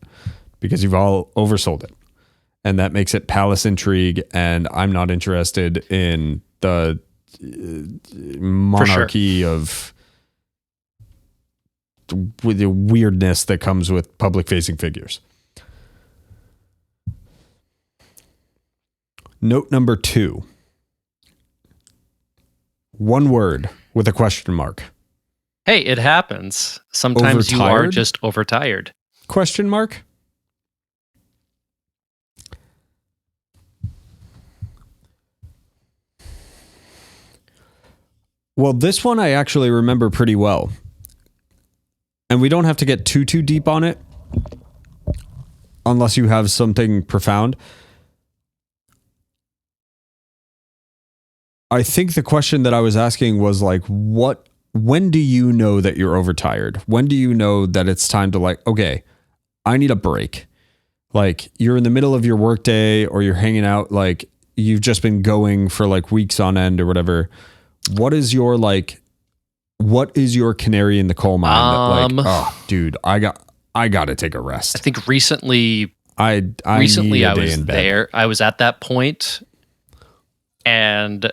because you've all oversold it. And that makes it palace intrigue. And I'm not interested in the monarchy of with the weirdness that comes with public facing figures. Note number 2. One word with a question mark. Hey, it happens. Sometimes you are just overtired. Question mark? Well, this one I actually remember pretty well. And we don't have to get too deep on it unless you have something profound. I think the question that I was asking was like, when do you know that you're overtired? When do you know that it's time to like, okay, I need a break? Like you're in the middle of your workday or you're hanging out, like you've just been going for like weeks on end or whatever. What is your canary in the coal mine? That like, oh, dude, I got to take a rest. I think recently I was there. I was at that point, and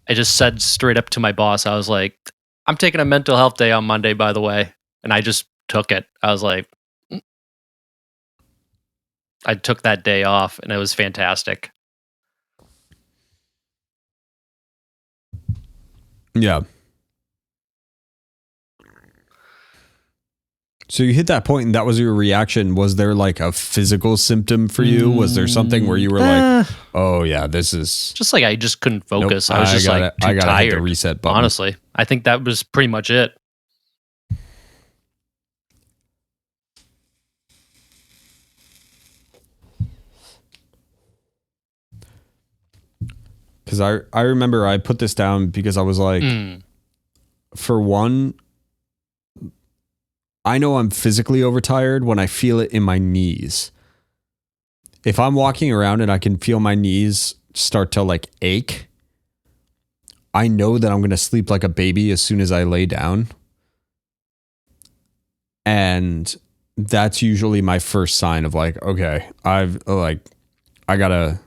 I just said straight up to my boss, I was like, "I'm taking a mental health day on Monday, by the way," and I just took it. I was like, I took that day off, and it was fantastic. Yeah. So you hit that point and that was your reaction. Was there like a physical symptom for you? Was there something where you were like, oh yeah, this is... Just like I just couldn't focus. Nope, I was just like too tired. Hit the reset button. Honestly, I think that was pretty much it. Because I remember I put this down because I was like, for one... I know I'm physically overtired when I feel it in my knees. If I'm walking around and I can feel my knees start to like ache, I know that I'm going to sleep like a baby as soon as I lay down. And that's usually my first sign of like, okay, I gotta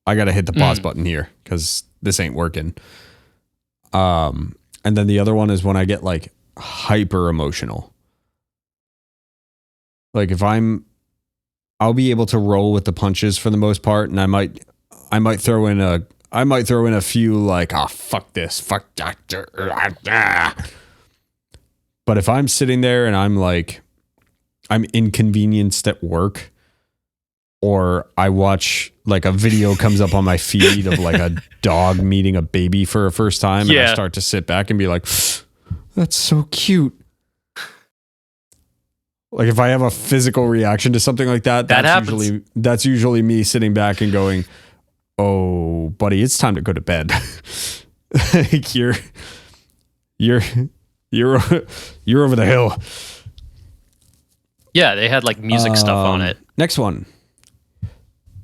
hit the pause button here because this ain't working. And then the other one is when I get like hyper emotional. Like if I'll be able to roll with the punches for the most part, and I might throw in a few like, oh fuck this, fuck that. But if I'm sitting there and I'm inconvenienced at work, or I watch like a video comes up on my feed of like a dog meeting a baby for a first time, and I start to sit back and be like, that's so cute. Like if I have a physical reaction to something like that, that's usually me sitting back and going, oh, buddy, it's time to go to bed. Like you're over the hill. Yeah, they had like music stuff on it. Next one.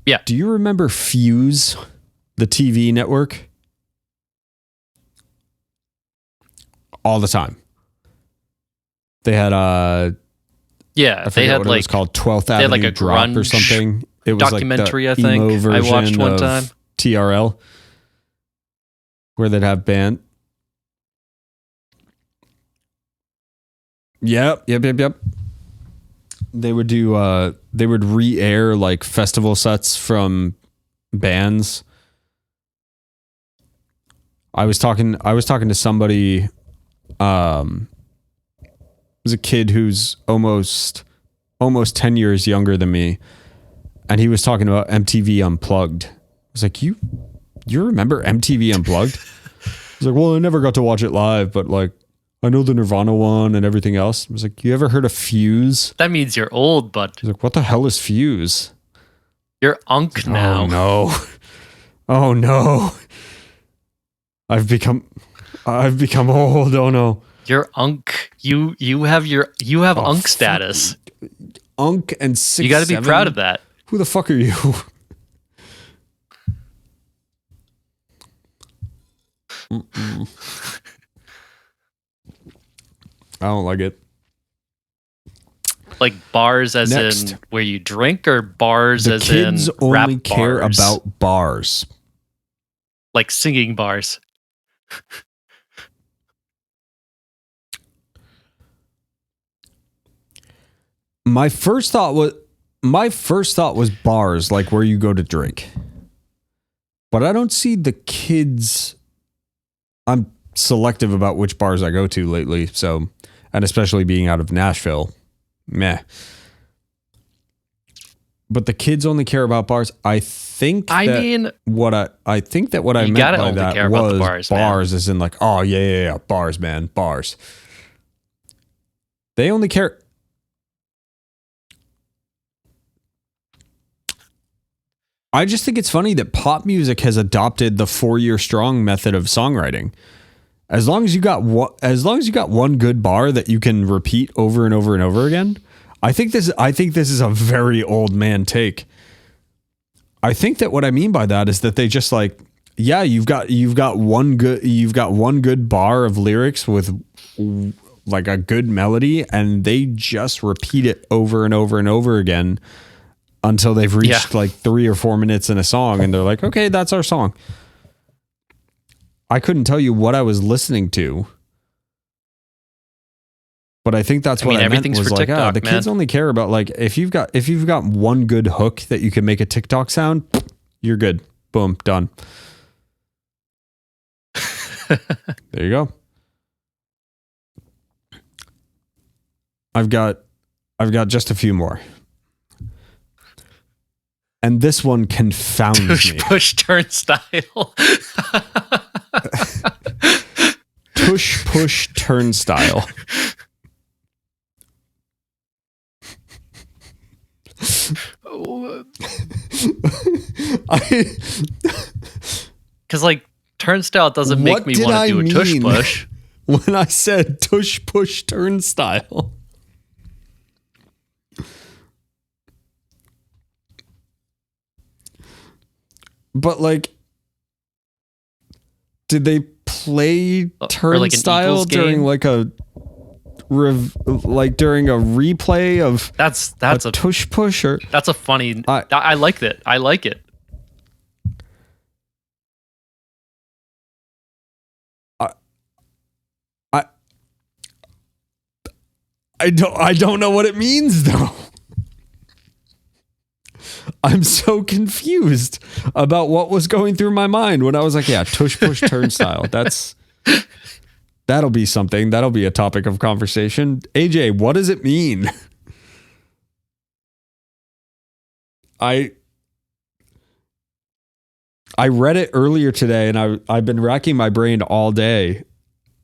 Yeah. Do you remember Fuse, the TV network? All the time. They had they had what like it was called 12th Avenue like a Drop or something. It was documentary, like the I think. emo version I watched one of time. TRL, where they'd have band. Yep. They would do they would re-air like festival sets from bands. I was talking to somebody, it was a kid who's almost 10 years younger than me, and he was talking about MTV Unplugged. I was like, you remember MTV Unplugged? I was like, well, I never got to watch it live, but like I know the Nirvana one and everything else. I was like, you ever heard of Fuse? That means you're old, bud. He's like, what the hell is Fuse? You're unk now. Oh no. Oh no. I've become old. Oh no. You're unk. You have unk status. Unk and 6'7". You got to be proud of that. Who the fuck are you? I don't like it. Like bars as Next. in where you drink, or bars The as in kids rap only care bars? about bars. Like singing bars. My first thought was bars, like where you go to drink. But I don't see the kids. I'm selective about which bars I go to lately, so, and especially being out of Nashville, meh. But the kids only care about bars. I think what I meant by that was bars, as in like, oh yeah, bars, man, bars. They only care. I just think it's funny that pop music has adopted the 4-year strong method of songwriting. As long as you got one good bar that you can repeat over and over and over again. I think this is a very old man take. I think that what I mean by that is that they just like, yeah, you've got one good bar of lyrics with like a good melody, and they just repeat it over and over and over again until they've reached like 3 or 4 minutes in a song, and they're like, okay, that's our song. I couldn't tell you what I was listening to, but I think that's what I meant was like, TikTok, the kids only care about like, if you've got one good hook that you can make a TikTok sound, you're good. Boom, done. There you go. I've got just a few more. And this one confounds me. Push turnstile. Push turnstile. Because like turnstile doesn't make me want to do a tush push. When I said tush push turnstile. But like, did they play turnstile like during like a during a replay of that's a tush push? Or that's a funny. I like that. I like it. I don't know what it means though. I'm so confused about what was going through my mind when I was like, yeah, tush push turnstile. That'll be something. That'll be a topic of conversation. AJ, what does it mean? I read it earlier today, and I've been racking my brain all day,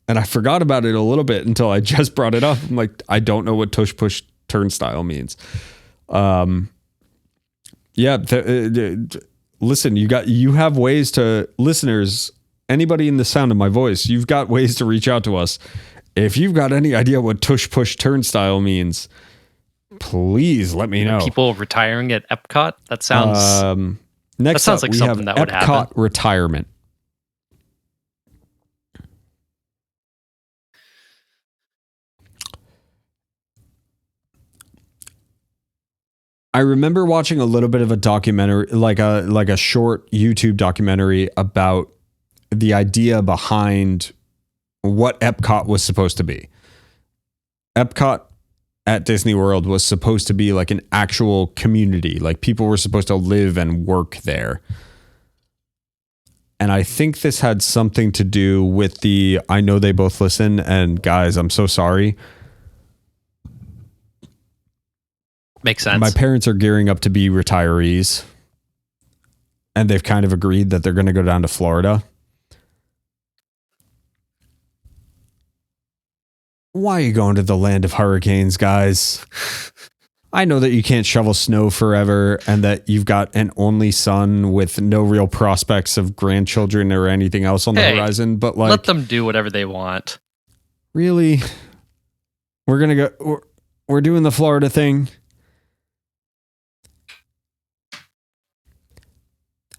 and I forgot about it a little bit until I just brought it up. I'm like, I don't know what tush push turnstile means. Yeah, listen, you have ways to, listeners, anybody in the sound of my voice, you've got ways to reach out to us. If you've got any idea what tush push turnstile means, please let me know. People retiring at Epcot? That sounds next sounds up, like we something have that would Epcot happen. retirement. I remember watching a little bit of a documentary, like a short YouTube documentary about the idea behind what Epcot was supposed to be. Epcot at Disney World was supposed to be like an actual community. Like people were supposed to live and work there. And I think this had something to do with I know they both listen, and guys, I'm so sorry. Makes sense. My parents are gearing up to be retirees, and they've kind of agreed that they're going to go down to Florida. Why are you going to the land of hurricanes, guys? I know that you can't shovel snow forever and that you've got an only son with no real prospects of grandchildren or anything else on the horizon, but like, let them do whatever they want. Really? We're going to go, we're doing the Florida thing.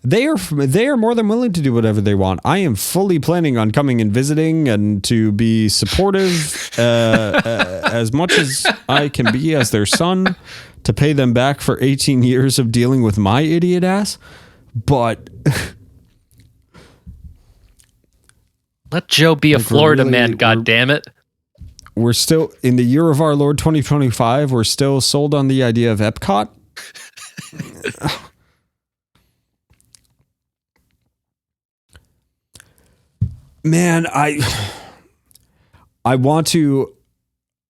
They are more than willing to do whatever they want. I am fully planning on coming and visiting and to be supportive as much as I can be as their son, to pay them back for 18 years of dealing with my idiot ass. But let Joe be a Florida man, God damn it. We're still in the year of our Lord 2025. We're still sold on the idea of Epcot. Man, I want to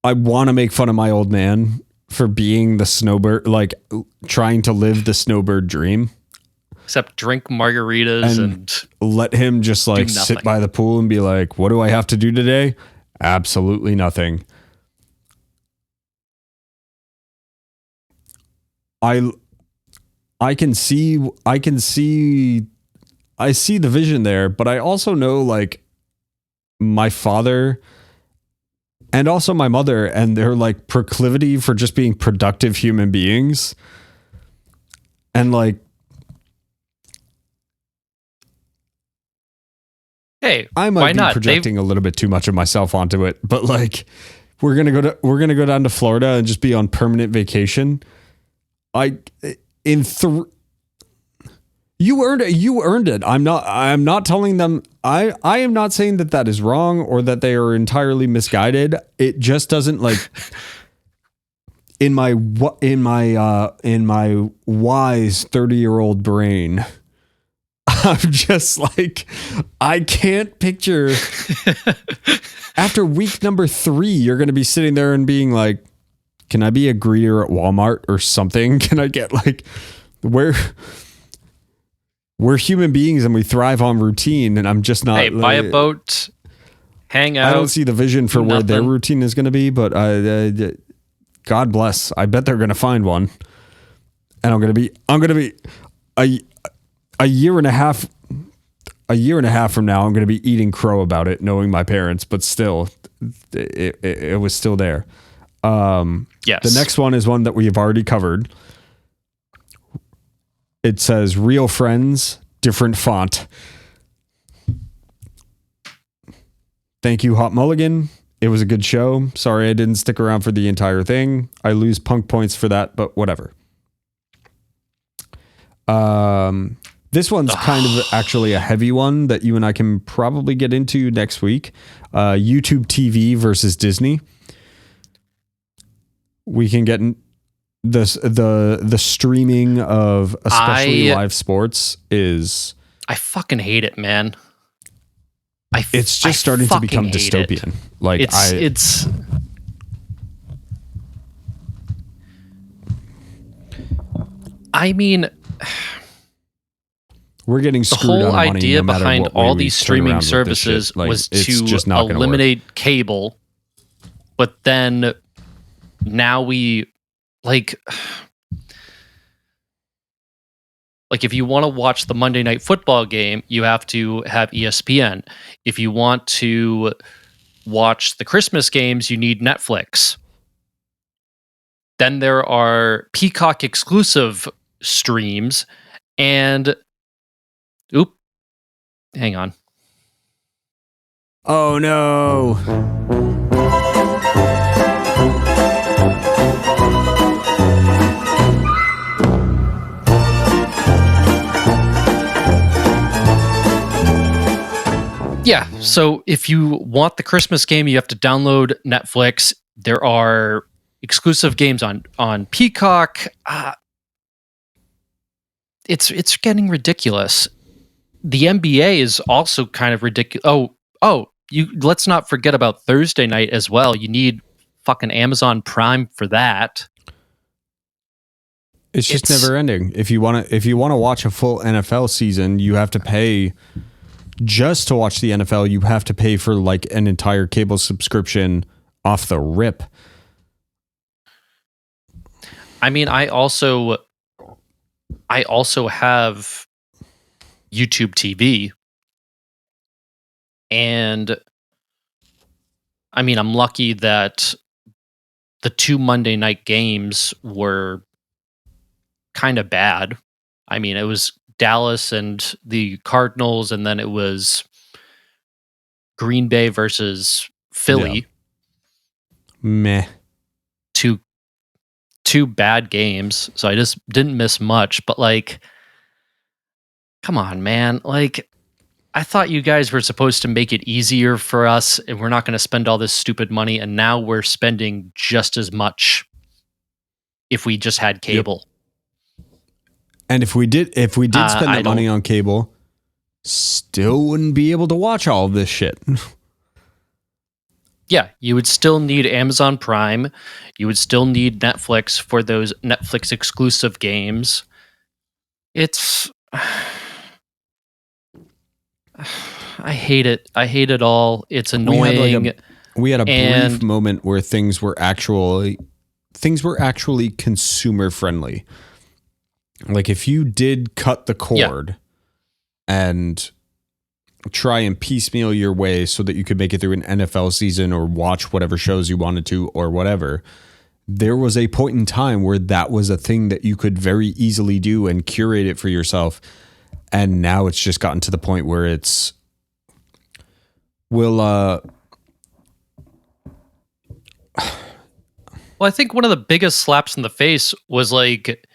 make fun of my old man for being the snowbird, like trying to live the snowbird dream. Except drink margaritas and let him just like sit by the pool and be like, what do I have to do today? Absolutely nothing. I see the vision there, but I also know like my father and also my mother and their like proclivity for just being productive human beings. And like, hey, I might be projecting a little bit too much of myself onto it, but like we're going to go down to Florida and just be on permanent vacation. You earned it. I'm not telling them. I am not saying that is wrong or that they are entirely misguided. It just doesn't like in my wise 30-year-old brain. I'm just like, I can't picture after week number 3, you're going to be sitting there and being like, can I be a greeter at Walmart or something? Can I get like we're human beings and we thrive on routine, and I'm just not. Hey, buy a boat, hang out. I don't see the vision for where their routine is going to be, but God bless. I bet they're going to find one, and I'm going to be a year and a half from now. I'm going to be eating crow about it, knowing my parents, but still, it was still there. Yes. The next one is one that we have already covered. It says real friends, different font. Thank you, Hot Mulligan. It was a good show. Sorry I didn't stick around for the entire thing. I lose punk points for that, but whatever. This one's kind of actually a heavy one that you and I can probably get into next week. YouTube TV versus Disney. We can get in the streaming of especially live sports is. I fucking hate it, man. It's just starting to become dystopian. Like it's. I mean, we're getting screwed the whole out of money idea no matter behind what way all we these turn streaming around with this services shit. Like, was it's to just not eliminate cable, but then now we like Like, if you want to watch the Monday Night Football game, you have to have ESPN. If you want to watch the Christmas games, you need Netflix. Then there are Peacock exclusive streams, and hang on. Oh no. Yeah, so if you want the Christmas game, you have to download Netflix. There are exclusive games on Peacock. It's getting ridiculous. The NBA is also kind of ridiculous. Let's not forget about Thursday night as well. You need fucking Amazon Prime for that. It's just never ending. If you want to watch a full NFL season, you have to pay. Just to watch the NFL, you have to pay for like an entire cable subscription off the rip. I mean, I also have YouTube TV, and I mean, I'm lucky that the 2 Monday night games were kind of bad. I mean, it was Dallas and the Cardinals, and then it was Green Bay versus Philly. Yeah. Meh. Two bad games, so I just didn't miss much. But like, come on, man! Like, I thought you guys were supposed to make it easier for us, and we're not going to spend all this stupid money. And now we're spending just as much if we just had cable. Yep. And if we did spend that money on cable, still wouldn't be able to watch all of this shit. Yeah, you would still need Amazon Prime. You would still need Netflix for those Netflix exclusive games. It's I hate it. I hate it all. It's annoying. We had a brief moment where things were actually consumer friendly. Like if you did cut the cord and try and piecemeal your way so that you could make it through an NFL season or watch whatever shows you wanted to or whatever, there was a point in time where that was a thing that you could very easily do and curate it for yourself. And now it's just gotten to the point where it's well, I think one of the biggest slaps in the face was like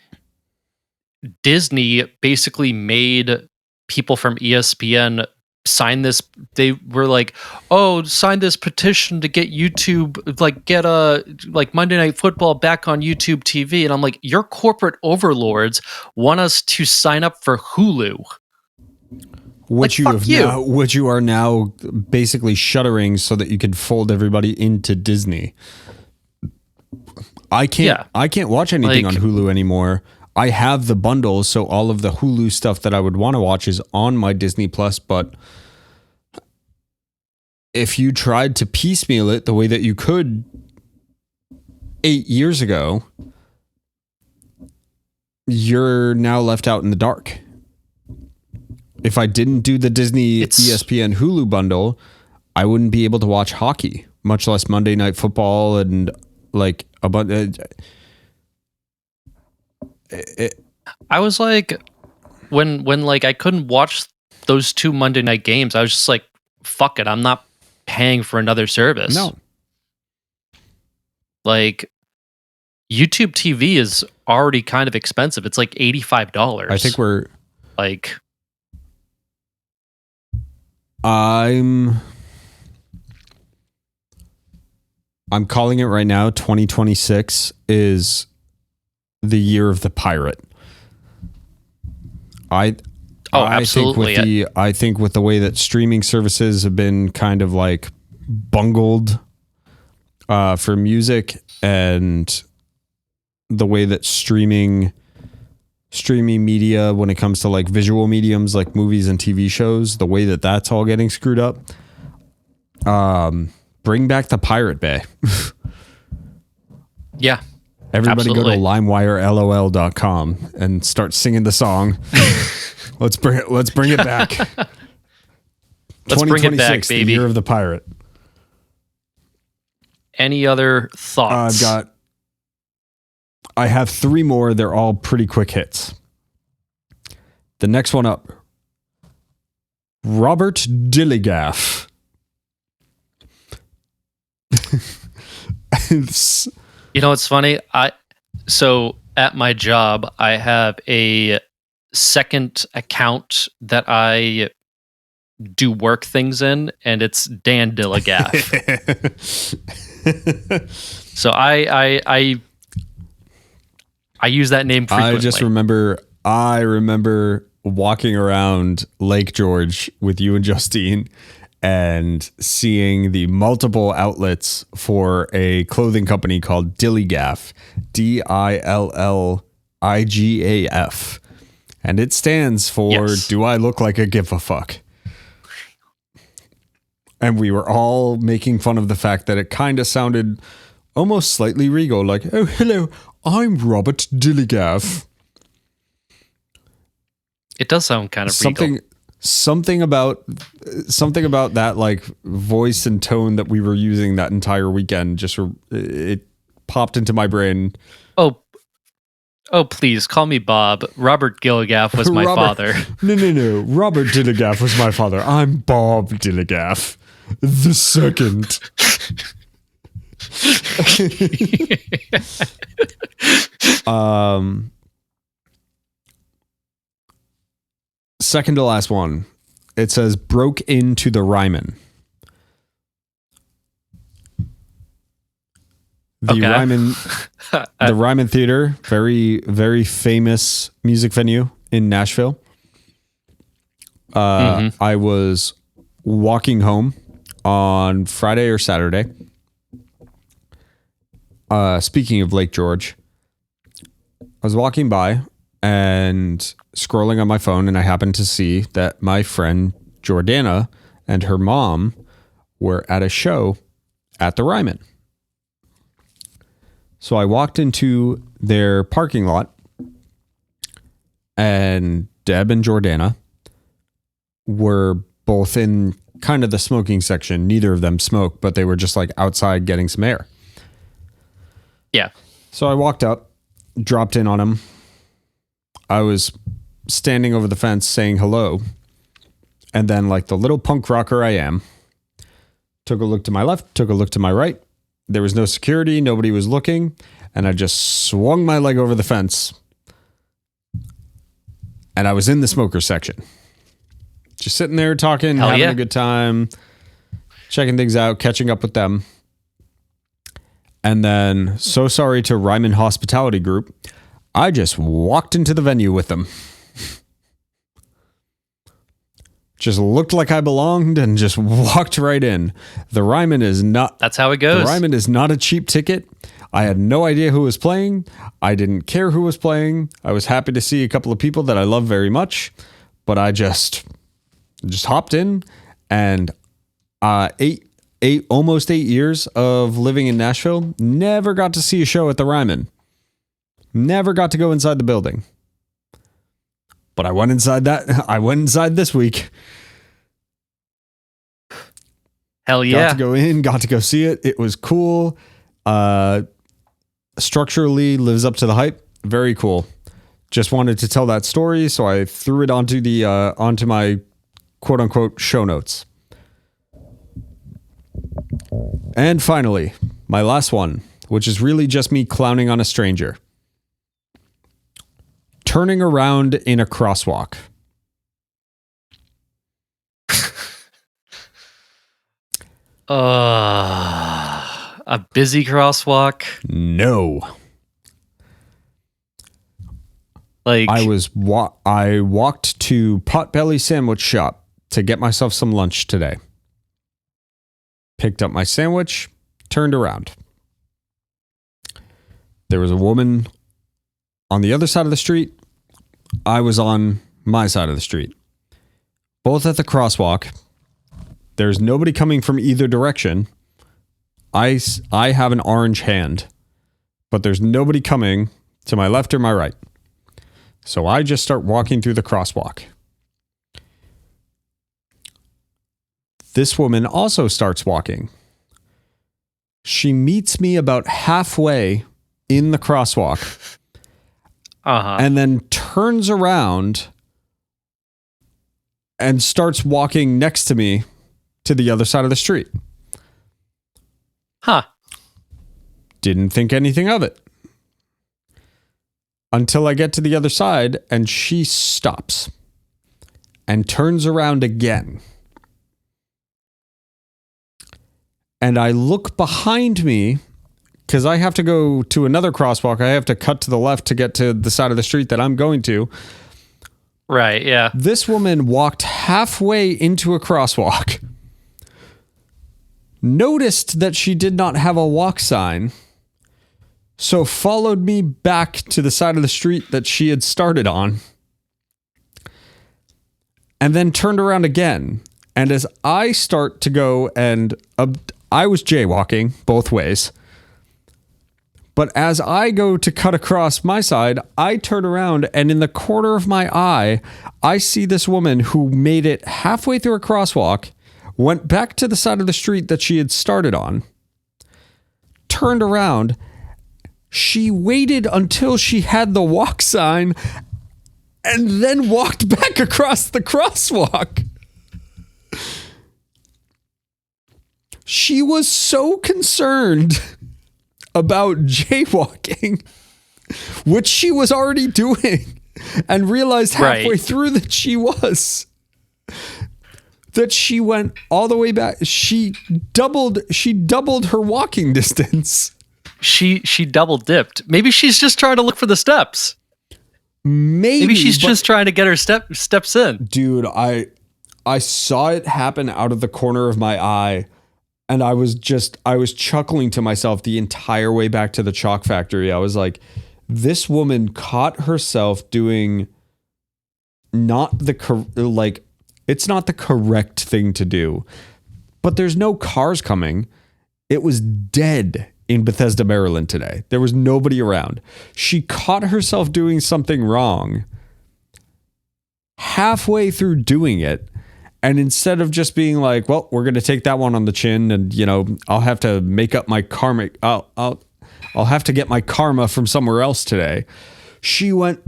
Disney basically made people from ESPN sign this. They were like, "Oh, sign this petition to get YouTube, like get Monday Night Football back on YouTube TV." And I'm like, your corporate overlords want us to sign up for Hulu, which you are now basically shuttering so that you can fold everybody into Disney. I can't watch anything on Hulu anymore. I have the bundle, so all of the Hulu stuff that I would want to watch is on my Disney Plus, but if you tried to piecemeal it the way that you could 8 years ago, you're now left out in the dark. If I didn't do the Disney ESPN Hulu bundle, I wouldn't be able to watch hockey, much less Monday Night Football and like a bunch. I was like, when like I couldn't watch those 2 Monday night games, I was just like, fuck it, I'm not paying for another service. No. Like, YouTube TV is already kind of expensive. It's like $85. I think we're like, I'm calling it right now. 2026 is the year of the pirate. Absolutely. I think with the way that streaming services have been kind of like bungled for music, and the way that streaming media, when it comes to like visual mediums like movies and TV shows, the way that that's all getting screwed up. Bring back the Pirate Bay. Yeah. Everybody Absolutely. go to limewirelol.com and start singing the song. Let's bring it back. Let's bring it back, baby. The year of the pirate. Any other thoughts? I have 3 more. They're all pretty quick hits. The next one up, Robert Dilligaff. You know what's funny? So at my job, I have a second account that I do work things in, and it's Dan Dilligaff. So I use that name frequently. I remember walking around Lake George with you and Justine and seeing the multiple outlets for a clothing company called Dilligaff, Dillligaf. And it stands for, Do I Look Like a Give a Fuck? And we were all making fun of the fact that it kind of sounded almost slightly regal, like, oh, hello, I'm Robert Dilligaff. It does sound kind of regal. Something about that like voice and tone that we were using that entire weekend, it popped into my brain. Oh, please call me Bob. Robert Dilligaff was my father. No. Robert Dilligaff was my father. I'm Bob Dilligaff the second. Second to last one. It says broke into the Ryman. The Ryman Theater, very, very famous music venue in Nashville. I was walking home on Friday or Saturday. Speaking of Lake George, I was walking by and scrolling on my phone, and I happened to see that my friend Jordana and her mom were at a show at the Ryman. So I walked into their parking lot, and Deb and Jordana were both in kind of the smoking section. Neither of them smoked, but they were just like outside getting some air. Yeah. So I walked up, dropped in on them. I was standing over the fence saying hello. And then, like the little punk rocker I am, took a look to my left, took a look to my right. There was no security. Nobody was looking. And I just swung my leg over the fence. And I was in the smoker section. Just sitting there talking, having a good time, checking things out, catching up with them. And then, so sorry to Ryman Hospitality Group, I just walked into the venue with them. Just looked like I belonged and just walked right in. The Ryman is not... That's how it goes. The Ryman is not a cheap ticket. I had no idea who was playing. I didn't care who was playing. I was happy to see a couple of people that I love very much. But I just hopped in, and almost 8 years of living in Nashville, never got to see a show at the Ryman. Never got to go inside the building. But I went inside this week. Hell yeah. Got to go in, got to go see it. It was cool. Structurally lives up to the hype. Very cool. Just wanted to tell that story, so I threw it onto my quote unquote show notes. And finally, my last one, which is really just me clowning on a stranger. Turning around in a crosswalk. A busy crosswalk? No. Like I walked to Potbelly Sandwich Shop to get myself some lunch today. Picked up my sandwich, turned around. There was a woman on the other side of the street. I was on my side of the street. Both at the crosswalk. There's nobody coming from either direction. I have an orange hand. but there's nobody coming to my left or my right. So I just start walking through the crosswalk. This woman also starts walking. She meets me about halfway in the crosswalk and then turns around and starts walking next to me to the other side of the street. Huh. Didn't think anything of it. Until I get to the other side and she stops and turns around again. And I look behind me because I have to go to another crosswalk. I have to cut to the left to get to the side of the street that I'm going to. Right, yeah. This woman walked halfway into a crosswalk, noticed that she did not have a walk sign, so followed me back to the side of the street that she had started on, and then turned around again. And as I start to go and I was jaywalking both ways. But as I go to cut across my side, I turn around and in the corner of my eye, I see this woman who made it halfway through a crosswalk, went back to the side of the street that she had started on, turned around. She waited until she had the walk sign and then walked back across the crosswalk. She was so concerned about jaywalking, which she was already doing, and realized halfway through that she was. That she went all the way back. She doubled her walking distance. She double dipped. Maybe she's just trying to look for the steps. Maybe she's just trying to get her steps in. Dude, I saw it happen out of the corner of my eye. And I was chuckling to myself the entire way back to the chalk factory. I was like, this woman caught herself doing it's not the correct thing to do, but there's no cars coming. It was dead in Bethesda, Maryland today. There was nobody around. She caught herself doing something wrong halfway through doing it. And instead of just being like, well, we're going to take that one on the chin and, I'll have to make up my karma. I'll have to get my karma from somewhere else today. She went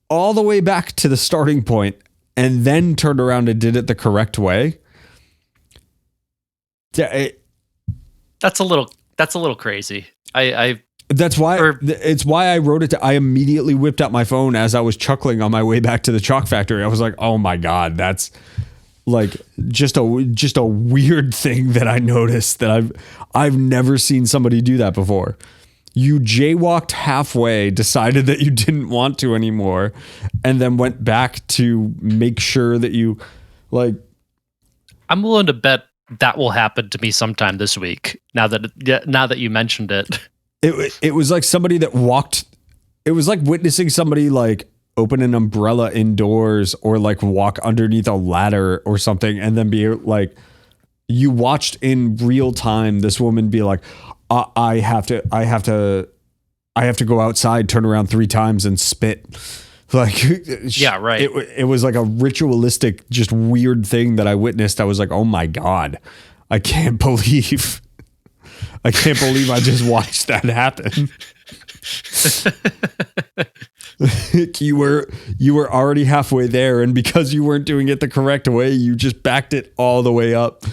all the way back to the starting point and then turned around and did it the correct way. That's a little crazy. That's why it's why I wrote it. I immediately whipped out my phone as I was chuckling on my way back to the chalk factory. I was like, oh my God, that's like just a weird thing that I noticed that I've never seen somebody do that before. You jaywalked halfway, decided that you didn't want to anymore, and then went back to make sure that you like. I'm willing to bet that will happen to me sometime this week. Now that you mentioned it, it was like somebody that walked. It was like witnessing somebody like open an umbrella indoors or like walk underneath a ladder or something, and then be like, you watched in real time this woman be like, I have to go outside, turn around 3 times and spit. Like, yeah, right. It was like a ritualistic, just weird thing that I witnessed. I was like, oh my God, I can't believe I just watched that happen. You were already halfway there, and because you weren't doing it the correct way, you just backed it all the way up.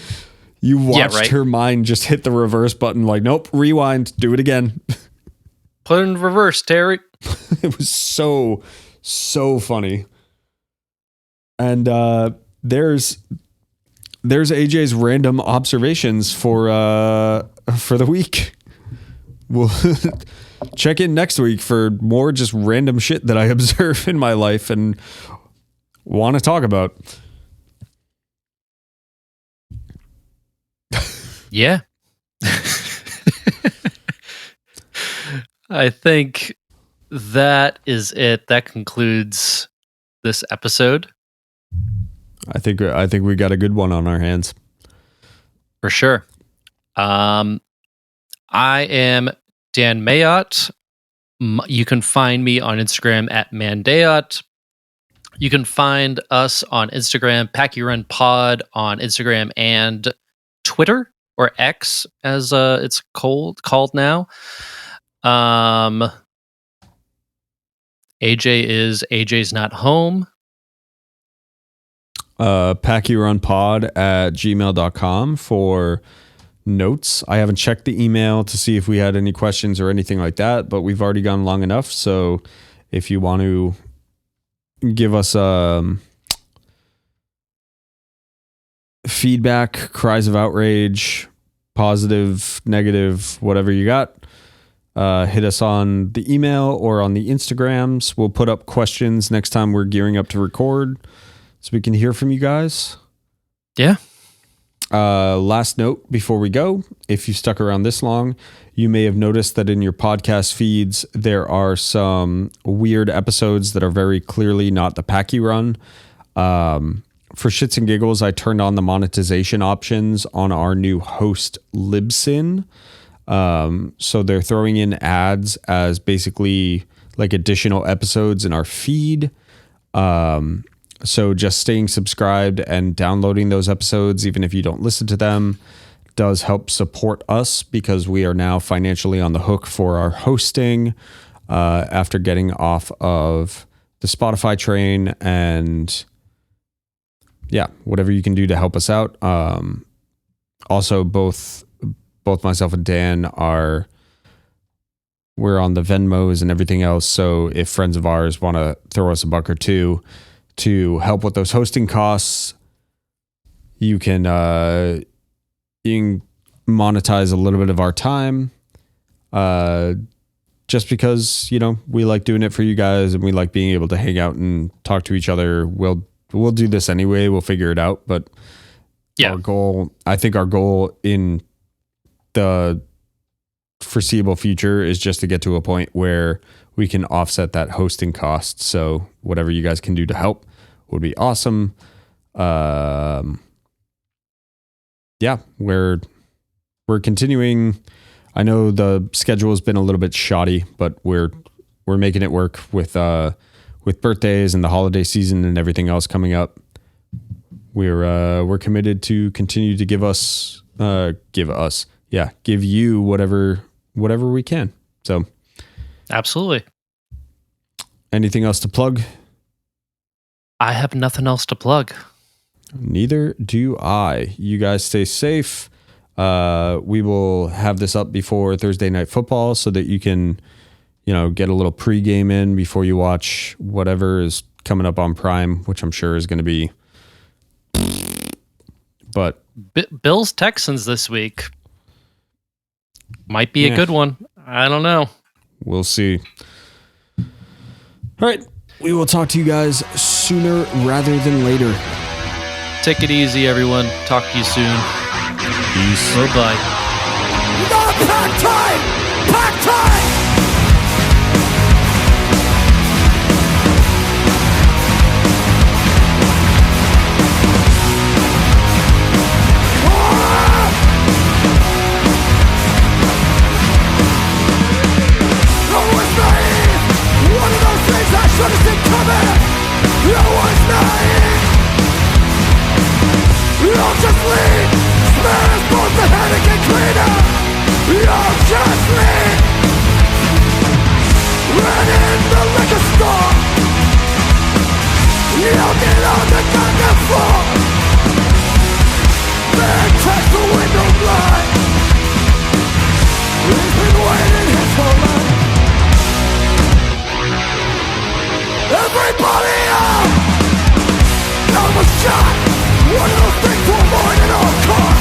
You watched her mind just hit the reverse button, like, nope, rewind, do it again. Put it in reverse, Terry. It was so funny. And there's AJ's random observations for the week. We'll check in next week for more just random shit that I observe in my life and want to talk about. Yeah. I think that is it. That concludes this episode. I think we got a good one on our hands. For sure. I am Dan Mayotte. You can find me on Instagram at Mandeot. You can find us on Instagram, packierunpod on Instagram and Twitter, or X as it's called now. AJ's not home. packierunpod@gmail.com for notes. I haven't checked the email to see if we had any questions or anything like that, but we've already gone long enough. So if you want to give us feedback, cries of outrage, positive, negative, whatever you got, hit us on the email or on the Instagrams. We'll put up questions next time we're gearing up to record so we can hear from you guys. Yeah. Last note before we go, if you stuck around this long, you may have noticed that in your podcast feeds, there are some weird episodes that are very clearly not the Packy Run. For shits and giggles, I turned on the monetization options on our new host, Libsyn. So they're throwing in ads as basically like additional episodes in our feed. So just staying subscribed and downloading those episodes, even if you don't listen to them, does help support us because we are now financially on the hook for our hosting after getting off of the Spotify train. And yeah, whatever you can do to help us out. Also, both myself and Dan we're on the Venmos and everything else. So if friends of ours want to throw us a buck or two to help with those hosting costs, you can monetize a little bit of our time. Just because, we like doing it for you guys and we like being able to hang out and talk to each other. We'll do this anyway. We'll figure it out. But yeah, our goal in the foreseeable future is just to get to a point where we can offset that hosting cost. So whatever you guys can do to help would be awesome. Yeah, we're continuing. I know the schedule has been a little bit shoddy, but we're making it work with birthdays and the holiday season and everything else coming up. We're committed to continue to give you whatever we can. So absolutely. Anything else to plug? I have nothing else to plug. Neither do I. You guys stay safe. We will have this up before Thursday Night Football so that you can, get a little pregame in before you watch whatever is coming up on Prime, which I'm sure is going to be. But Bills Texans this week might be a good one. I don't know. We'll see. All right. We will talk to you guys sooner rather than later. Take it easy, everyone. Talk to you soon. Peace. Bye-bye. We got a pack time! Pack time! Should have seen coming. No one's naive. You'll just leave. Smear his bones ahead and get cleaner. You'll just leave. Ran in the liquor store. You'll get on the goddamn floor. Then check the window blind. He's been waiting his whole life. Everybody up! Almost shot! One of those things will avoid at all costs!